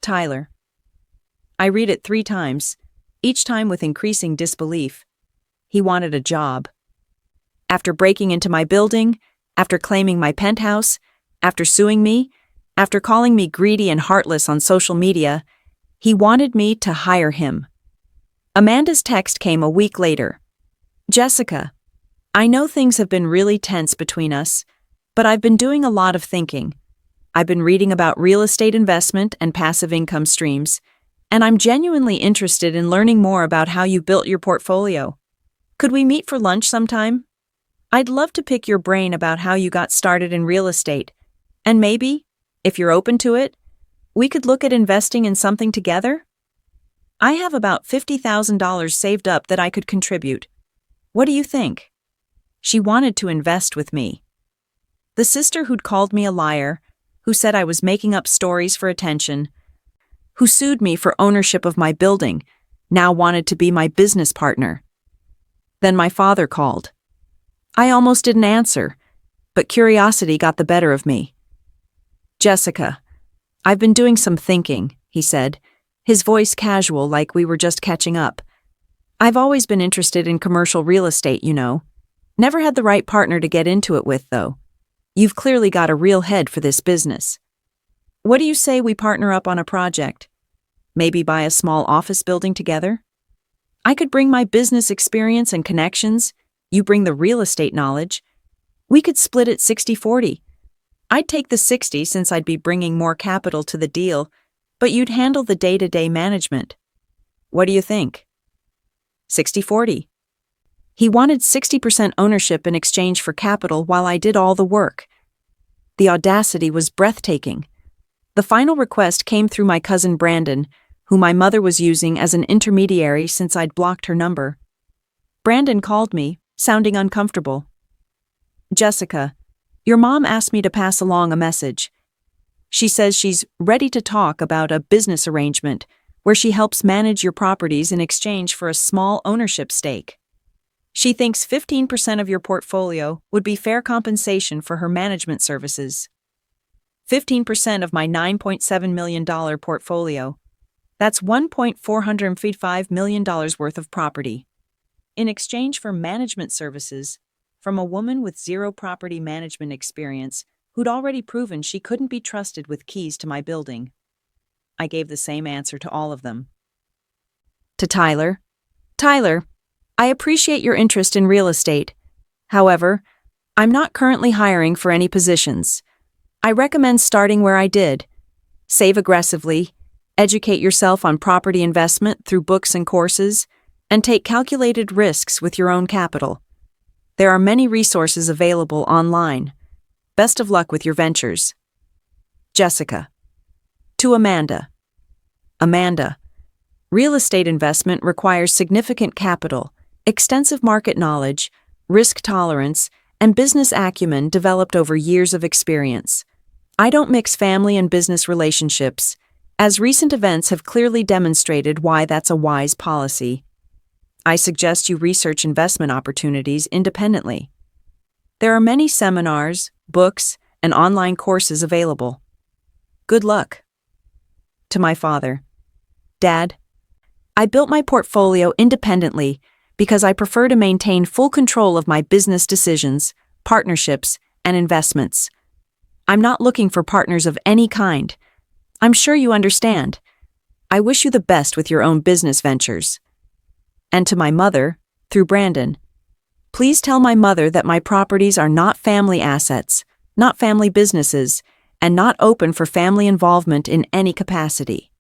Tyler. I read it 3 times, each time with increasing disbelief. He wanted a job. After breaking into my building, after claiming my penthouse, after suing me, after calling me greedy and heartless on social media, he wanted me to hire him. Amanda's text came a week later. Jessica, I know things have been really tense between us, but I've been doing a lot of thinking. I've been reading about real estate investment and passive income streams, and I'm genuinely interested in learning more about how you built your portfolio. Could we meet for lunch sometime? I'd love to pick your brain about how you got started in real estate, and maybe, if you're open to it, we could look at investing in something together? I have about $50,000 saved up that I could contribute. What do you think? She wanted to invest with me. The sister who'd called me a liar, who said I was making up stories for attention, who sued me for ownership of my building, now wanted to be my business partner. Then my father called. I almost didn't answer, but curiosity got the better of me. Jessica, I've been doing some thinking, he said, his voice casual like we were just catching up. I've always been interested in commercial real estate, you know. Never had the right partner to get into it with, though. You've clearly got a real head for this business. What do you say we partner up on a project? Maybe buy a small office building together? I could bring my business experience and connections. You bring the real estate knowledge. We could split it 60-40. I'd take the 60 since I'd be bringing more capital to the deal, but you'd handle the day-to-day management. What do you think? 60-40. He wanted 60% ownership in exchange for capital while I did all the work. The audacity was breathtaking. The final request came through my cousin Brandon, who my mother was using as an intermediary since I'd blocked her number. Brandon called me, sounding uncomfortable. Jessica, your mom asked me to pass along a message. She says she's ready to talk about a business arrangement where she helps manage your properties in exchange for a small ownership stake. She thinks 15% of your portfolio would be fair compensation for her management services. 15% of my $9.7 million portfolio. That's $1.455 million worth of property. In exchange for management services from a woman with 0 property management experience who'd already proven she couldn't be trusted with keys to my building. I gave the same answer to all of them. To Tyler. Tyler, I appreciate your interest in real estate. However, I'm not currently hiring for any positions. I recommend starting where I did. Save aggressively, educate yourself on property investment through books and courses, and take calculated risks with your own capital. There are many resources available online. Best of luck with your ventures. Jessica. To Amanda. Amanda, real estate investment requires significant capital, extensive market knowledge, risk tolerance, and business acumen developed over years of experience. I don't mix family and business relationships, as recent events have clearly demonstrated why that's a wise policy. I suggest you research investment opportunities independently. There are many seminars, books, and online courses available. Good luck. To my father. Dad, I built my portfolio independently because I prefer to maintain full control of my business decisions, partnerships, and investments. I'm not looking for partners of any kind. I'm sure you understand. I wish you the best with your own business ventures. And to my mother, through Brandon, please tell my mother that my properties are not family assets, not family businesses, and not open for family involvement in any capacity.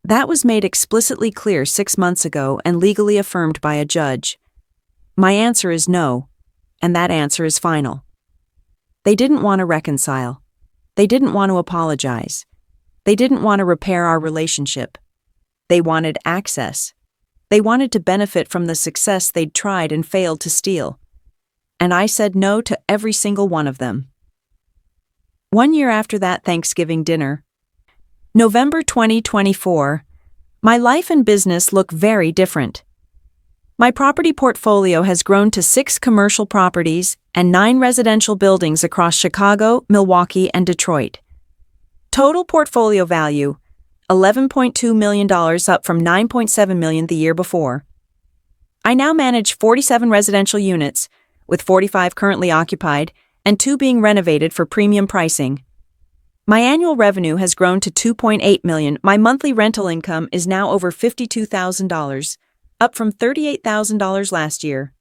That was made explicitly clear 6 months ago and legally affirmed by a judge. My answer is no, and that answer is final. They didn't want to reconcile. They didn't want to apologize. They didn't want to repair our relationship. They wanted access. They wanted to benefit from the success they'd tried and failed to steal. And I said no to every single one of them. 1 year after that Thanksgiving dinner, November 2024, my life and business look very different. My property portfolio has grown to 6 commercial properties and 9 residential buildings across Chicago, Milwaukee, and Detroit. Total portfolio value, $11.2 million, up from $9.7 million the year before. I now manage 47 residential units, with 45 currently occupied and 2 being renovated for premium pricing. My annual revenue has grown to $2.8 million. My monthly rental income is now over $52,000, up from $38,000 last year.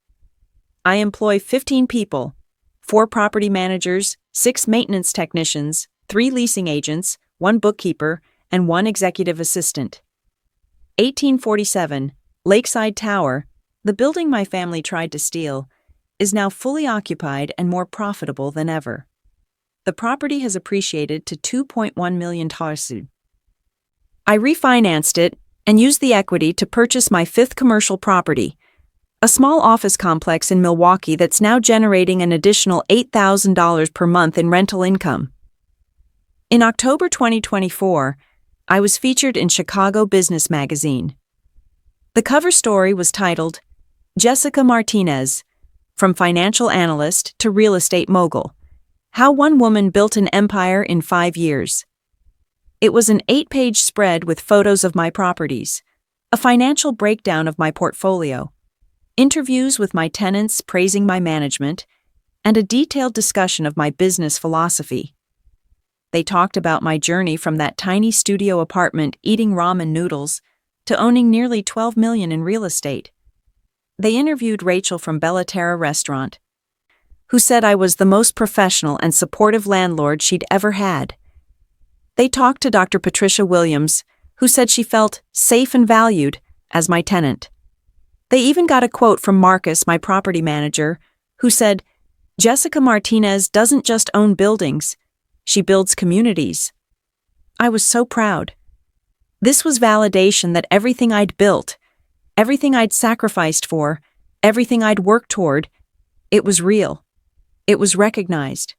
I employ 15 people, 4 property managers, 6 maintenance technicians, 3 leasing agents, 1 bookkeeper, and 1 executive assistant. 1847, Lakeside Tower, the building my family tried to steal, is now fully occupied and more profitable than ever. The property has appreciated to $2.1 million. I refinanced it and used the equity to purchase my 5th commercial property, a small office complex in Milwaukee that's now generating an additional $8,000 per month in rental income. In October 2024, I was featured in Chicago Business Magazine. The cover story was titled, Jessica Martinez, From Financial Analyst to Real Estate Mogul, How One Woman Built an Empire in 5 Years. It was an 8-page spread with photos of my properties, a financial breakdown of my portfolio, interviews with my tenants praising my management, and a detailed discussion of my business philosophy. They talked about my journey from that tiny studio apartment eating ramen noodles to owning nearly $12 million in real estate. They interviewed Rachel from Bella Terra Restaurant, who said I was the most professional and supportive landlord she'd ever had. They talked to Dr. Patricia Williams, who said she felt safe and valued as my tenant. They even got a quote from Marcus, my property manager, who said, Jessica Martinez doesn't just own buildings, she builds communities. I was so proud. This was validation that everything I'd built, everything I'd sacrificed for, everything I'd worked toward, it was real. It was recognized.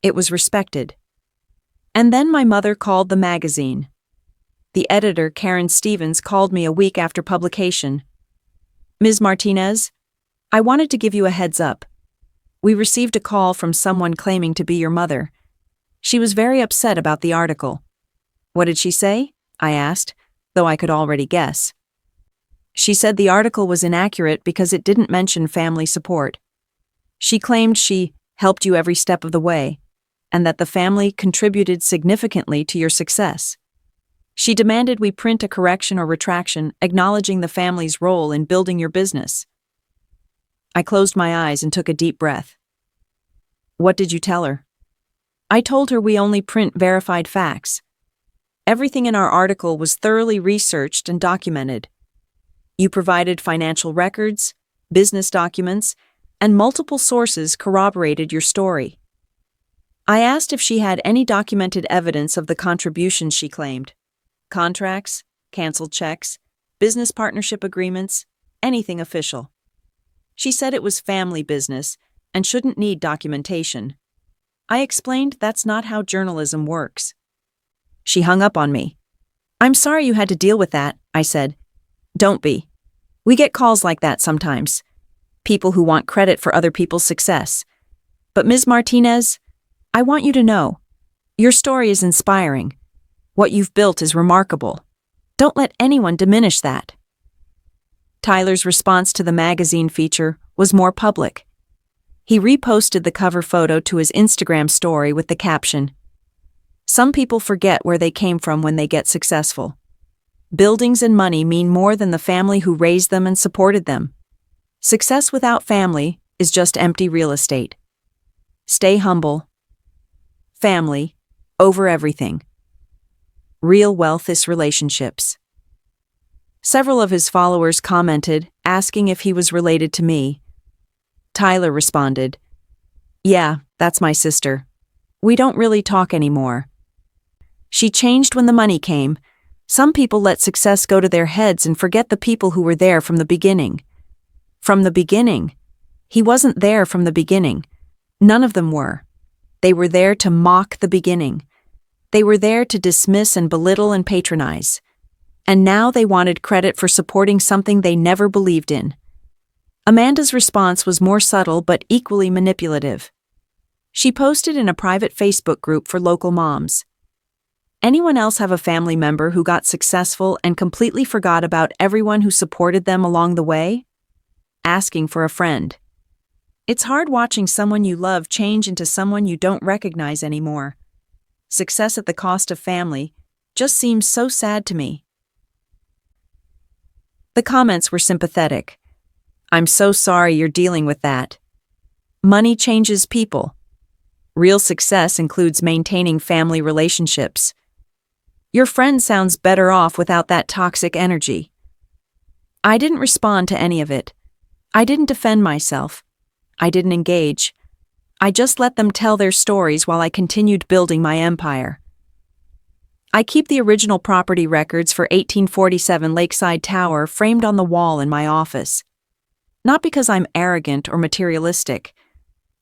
It was respected. And then my mother called the magazine. The editor, Karen Stevens, called me a week after publication. Ms. Martinez, I wanted to give you a heads up. We received a call from someone claiming to be your mother. She was very upset about the article. What did she say? I asked, though I could already guess. She said the article was inaccurate because it didn't mention family support. She claimed she helped you every step of the way, and that the family contributed significantly to your success. She demanded we print a correction or retraction acknowledging the family's role in building your business. I closed my eyes and took a deep breath. What did you tell her? I told her we only print verified facts. Everything in our article was thoroughly researched and documented. You provided financial records, business documents, and multiple sources corroborated your story. I asked if she had any documented evidence of the contributions she claimed. Contracts, canceled checks, business partnership agreements, anything official. She said it was family business and shouldn't need documentation. I explained that's not how journalism works. She hung up on me. I'm sorry you had to deal with that, I said. Don't be. We get calls like that sometimes. People who want credit for other people's success. But Ms. Martinez, I want you to know, your story is inspiring. What you've built is remarkable. Don't let anyone diminish that. Tyler's response to the magazine feature was more public. He reposted the cover photo to his Instagram story with the caption, Some people forget where they came from when they get successful. Buildings and money mean more than the family who raised them and supported them. Success without family is just empty real estate. Stay humble. Family, over everything. Real wealth is relationships. Several of his followers commented, asking if he was related to me. Tyler responded, Yeah, that's my sister. We don't really talk anymore. She changed when the money came, Some people let success go to their heads and forget the people who were there from the beginning. From the beginning. He wasn't there from the beginning. None of them were. They were there to mock the beginning. They were there to dismiss and belittle and patronize. And now they wanted credit for supporting something they never believed in. Amanda's response was more subtle but equally manipulative. She posted in a private Facebook group for local moms. Anyone else have a family member who got successful and completely forgot about everyone who supported them along the way? Asking for a friend. It's hard watching someone you love change into someone you don't recognize anymore. Success at the cost of family just seems so sad to me. The comments were sympathetic. I'm so sorry you're dealing with that. Money changes people. Real success includes maintaining family relationships. Your friend sounds better off without that toxic energy. I didn't respond to any of it. I didn't defend myself. I didn't engage. I just let them tell their stories while I continued building my empire. I keep the original property records for 1847 Lakeside Tower framed on the wall in my office. Not because I'm arrogant or materialistic,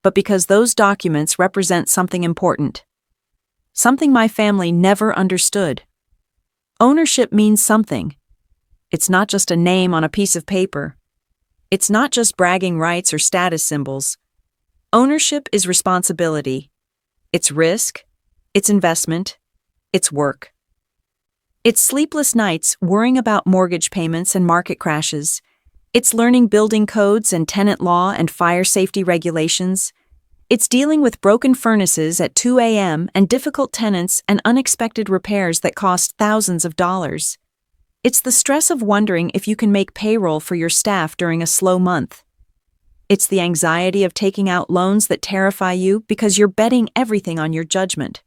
but because those documents represent something important. Something my family never understood. Ownership means something. It's not just a name on a piece of paper. It's not just bragging rights or status symbols. Ownership is responsibility. It's risk. It's investment. It's work. It's sleepless nights worrying about mortgage payments and market crashes. It's learning building codes and tenant law and fire safety regulations. It's dealing with broken furnaces at 2 a.m. and difficult tenants and unexpected repairs that cost thousands of dollars. It's the stress of wondering if you can make payroll for your staff during a slow month. It's the anxiety of taking out loans that terrify you because you're betting everything on your judgment.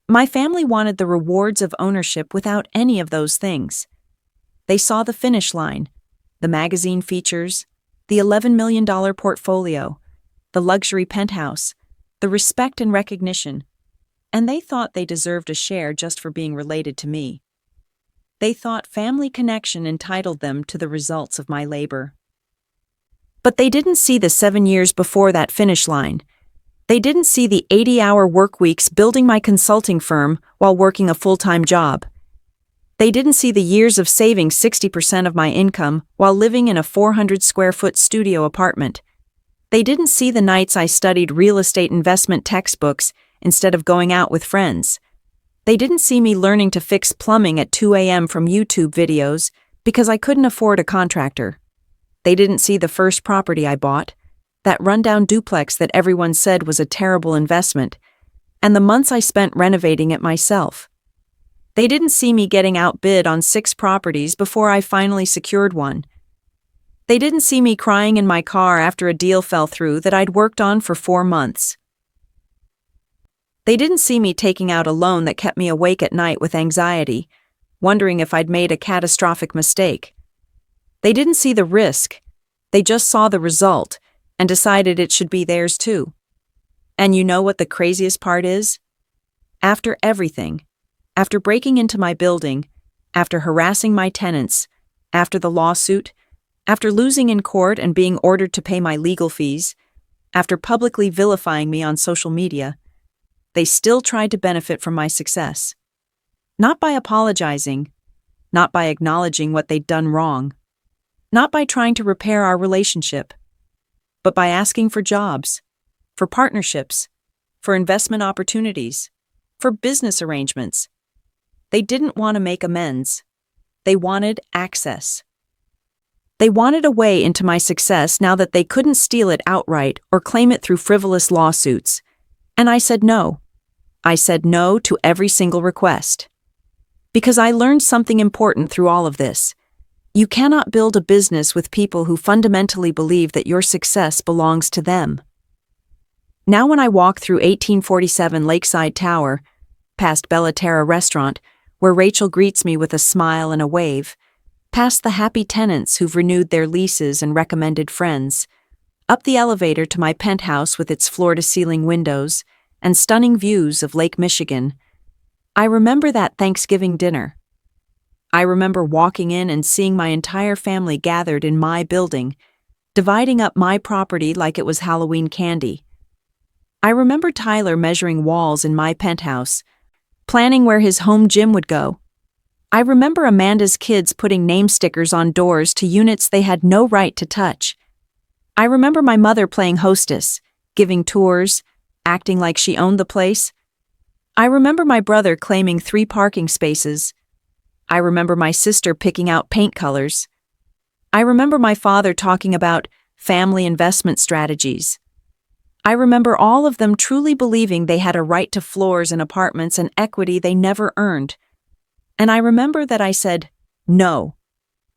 My family wanted the rewards of ownership without any of those things. They saw the finish line, the magazine features, the $11 million portfolio, the luxury penthouse, the respect and recognition, and they thought they deserved a share just for being related to me. They thought family connection entitled them to the results of my labor. But they didn't see the 7 years before that finish line. They didn't see the 80-hour work weeks building my consulting firm while working a full-time job. They didn't see the years of saving 60% of my income while living in a 400-square-foot studio apartment. They didn't see the nights I studied real estate investment textbooks instead of going out with friends. They didn't see me learning to fix plumbing at 2 a.m. from YouTube videos because I couldn't afford a contractor. They didn't see the first property I bought, that rundown duplex that everyone said was a terrible investment, and the months I spent renovating it myself. They didn't see me getting outbid on 6 properties before I finally secured one. They didn't see me crying in my car after a deal fell through that I'd worked on for 4 months. They didn't see me taking out a loan that kept me awake at night with anxiety, wondering if I'd made a catastrophic mistake. They didn't see the risk. They just saw the result and decided it should be theirs too. And you know what the craziest part is? After everything, after breaking into my building, after harassing my tenants, after the lawsuit, after losing in court and being ordered to pay my legal fees, after publicly vilifying me on social media, they still tried to benefit from my success. Not by apologizing, not by acknowledging what they'd done wrong, not by trying to repair our relationship, but by asking for jobs, for partnerships, for investment opportunities, for business arrangements. They didn't want to make amends. They wanted access. They wanted a way into my success now that they couldn't steal it outright or claim it through frivolous lawsuits. And I said no. I said no to every single request. Because I learned something important through all of this. You cannot build a business with people who fundamentally believe that your success belongs to them. Now when I walk through 1847 Lakeside Tower, past Bella Terra restaurant, where Rachel greets me with a smile and a wave, past the happy tenants who've renewed their leases and recommended friends, up the elevator to my penthouse with its floor-to-ceiling windows and stunning views of Lake Michigan, I remember that Thanksgiving dinner. I remember walking in and seeing my entire family gathered in my building, dividing up my property like it was Halloween candy. I remember Tyler measuring walls in my penthouse, planning where his home gym would go. I remember Amanda's kids putting name stickers on doors to units they had no right to touch. I remember my mother playing hostess, giving tours, acting like she owned the place. I remember my brother claiming 3 parking spaces. I remember my sister picking out paint colors. I remember my father talking about family investment strategies. I remember all of them truly believing they had a right to floors in apartments and equity they never earned. And I remember that I said, no.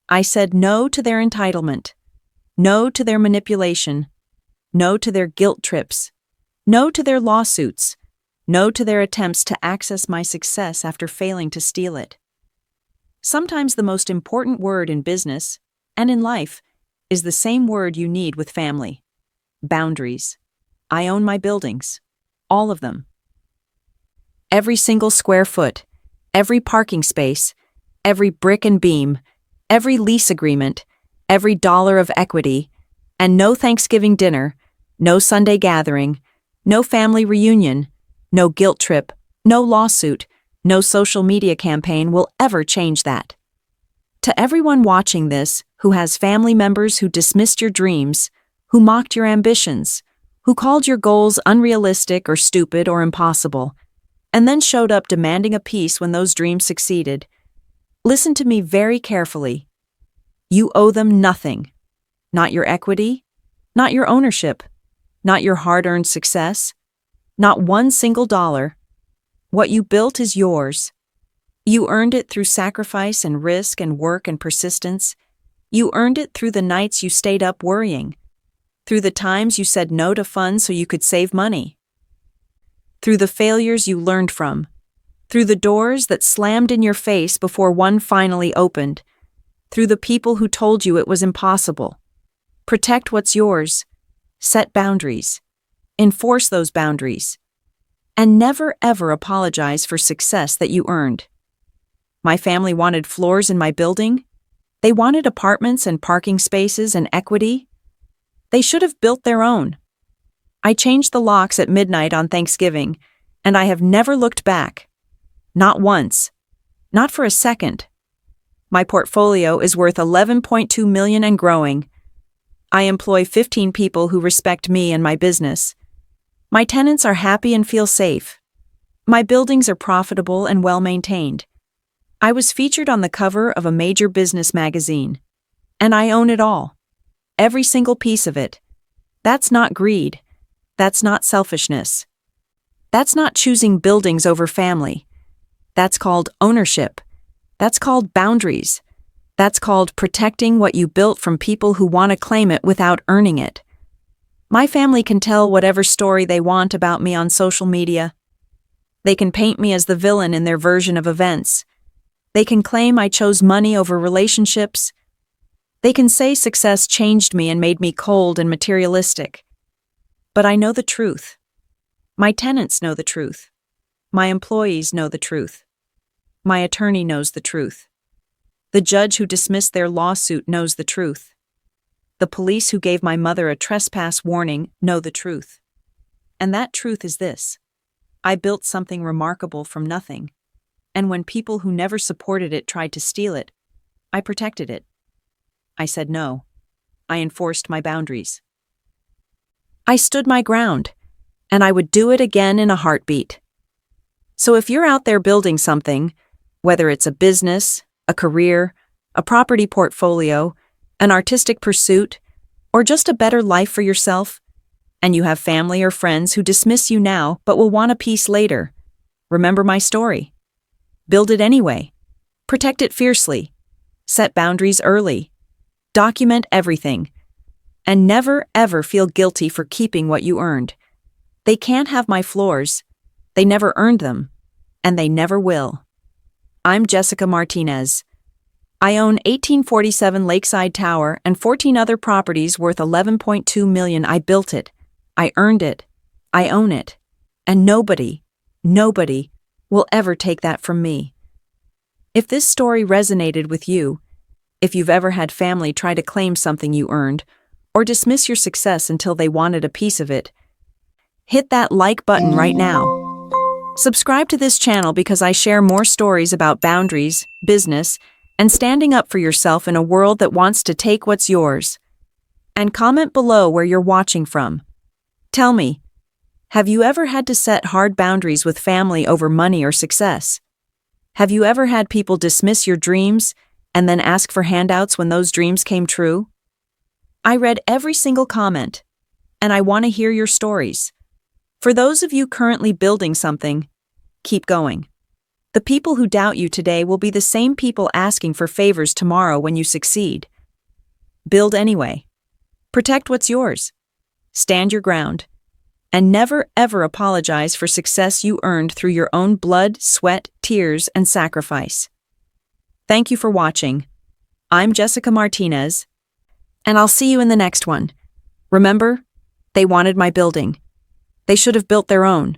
I said no to their entitlement, no to their manipulation, no to their guilt trips, no to their lawsuits, no to their attempts to access my success after failing to steal it. Sometimes the most important word in business, and in life, is the same word you need with family: boundaries. I own my buildings. All of them. Every single square foot, every parking space, every brick and beam, every lease agreement, every dollar of equity, and no Thanksgiving dinner, no Sunday gathering, no family reunion, no guilt trip, no lawsuit, no social media campaign will ever change that. To everyone watching this who has family members who dismissed your dreams, who mocked your ambitions, who called your goals unrealistic or stupid or impossible, and then showed up demanding a piece when those dreams succeeded, listen to me very carefully. You owe them nothing. Not your equity, not your ownership, not your hard-earned success, not one single dollar. What you built is yours. You earned it through sacrifice and risk and work and persistence. You earned it through the nights you stayed up worrying, through the times you said no to fun so you could save money, through the failures you learned from, through the doors that slammed in your face before one finally opened, through the people who told you it was impossible. Protect what's yours. Set boundaries. Enforce those boundaries. And never ever apologize for success that you earned. My family wanted floors in my building. They wanted apartments and parking spaces and equity. They should have built their own. I changed the locks at midnight on Thanksgiving, and I have never looked back. Not once. Not for a second. My portfolio is worth $11.2 million and growing. I employ 15 people who respect me and my business. My tenants are happy and feel safe. My buildings are profitable and well-maintained. I was featured on the cover of a major business magazine. And I own it all. Every single piece of it. That's not greed. That's not selfishness. That's not choosing buildings over family. That's called ownership. That's called boundaries. That's called protecting what you built from people who want to claim it without earning it. My family can tell whatever story they want about me on social media. They can paint me as the villain in their version of events. They can claim I chose money over relationships. They can say success changed me and made me cold and materialistic. But I know the truth. My tenants know the truth. My employees know the truth. My attorney knows the truth. The judge who dismissed their lawsuit knows the truth. The police who gave my mother a trespass warning know the truth. And that truth is this: I built something remarkable from nothing. And when people who never supported it tried to steal it, I protected it. I said no. I enforced my boundaries. I stood my ground, and I would do it again in a heartbeat. So if you're out there building something, whether it's a business, a career, a property portfolio, an artistic pursuit, or just a better life for yourself, and you have family or friends who dismiss you now but will want a piece later, remember my story. Build it anyway. Protect it fiercely. Set boundaries early. Document everything. And never ever feel guilty for keeping what you earned. They can't have my floors. They never earned them. And they never will. I'm Jessica Martinez. I own 1847 Lakeside Tower and 14 other properties worth $11.2 million. I built it. I earned it. I own it. And nobody will ever take that from me. If this story resonated with you, if you've ever had family try to claim something you earned, or dismiss your success until they wanted a piece of it, hit that like button right now. Subscribe to this channel because I share more stories about boundaries, business, and standing up for yourself in a world that wants to take what's yours. And comment below where you're watching from. Tell me, have you ever had to set hard boundaries with family over money or success? Have you ever had people dismiss your dreams and then ask for handouts when those dreams came true? I read every single comment, and I want to hear your stories. For those of you currently building something, keep going. The people who doubt you today will be the same people asking for favors tomorrow when you succeed. Build anyway. Protect what's yours. Stand your ground. And never ever apologize for success you earned through your own blood, sweat, tears, and sacrifice. Thank you for watching. I'm Jessica Martinez, and I'll see you in the next one. Remember, they wanted my building. They should have built their own.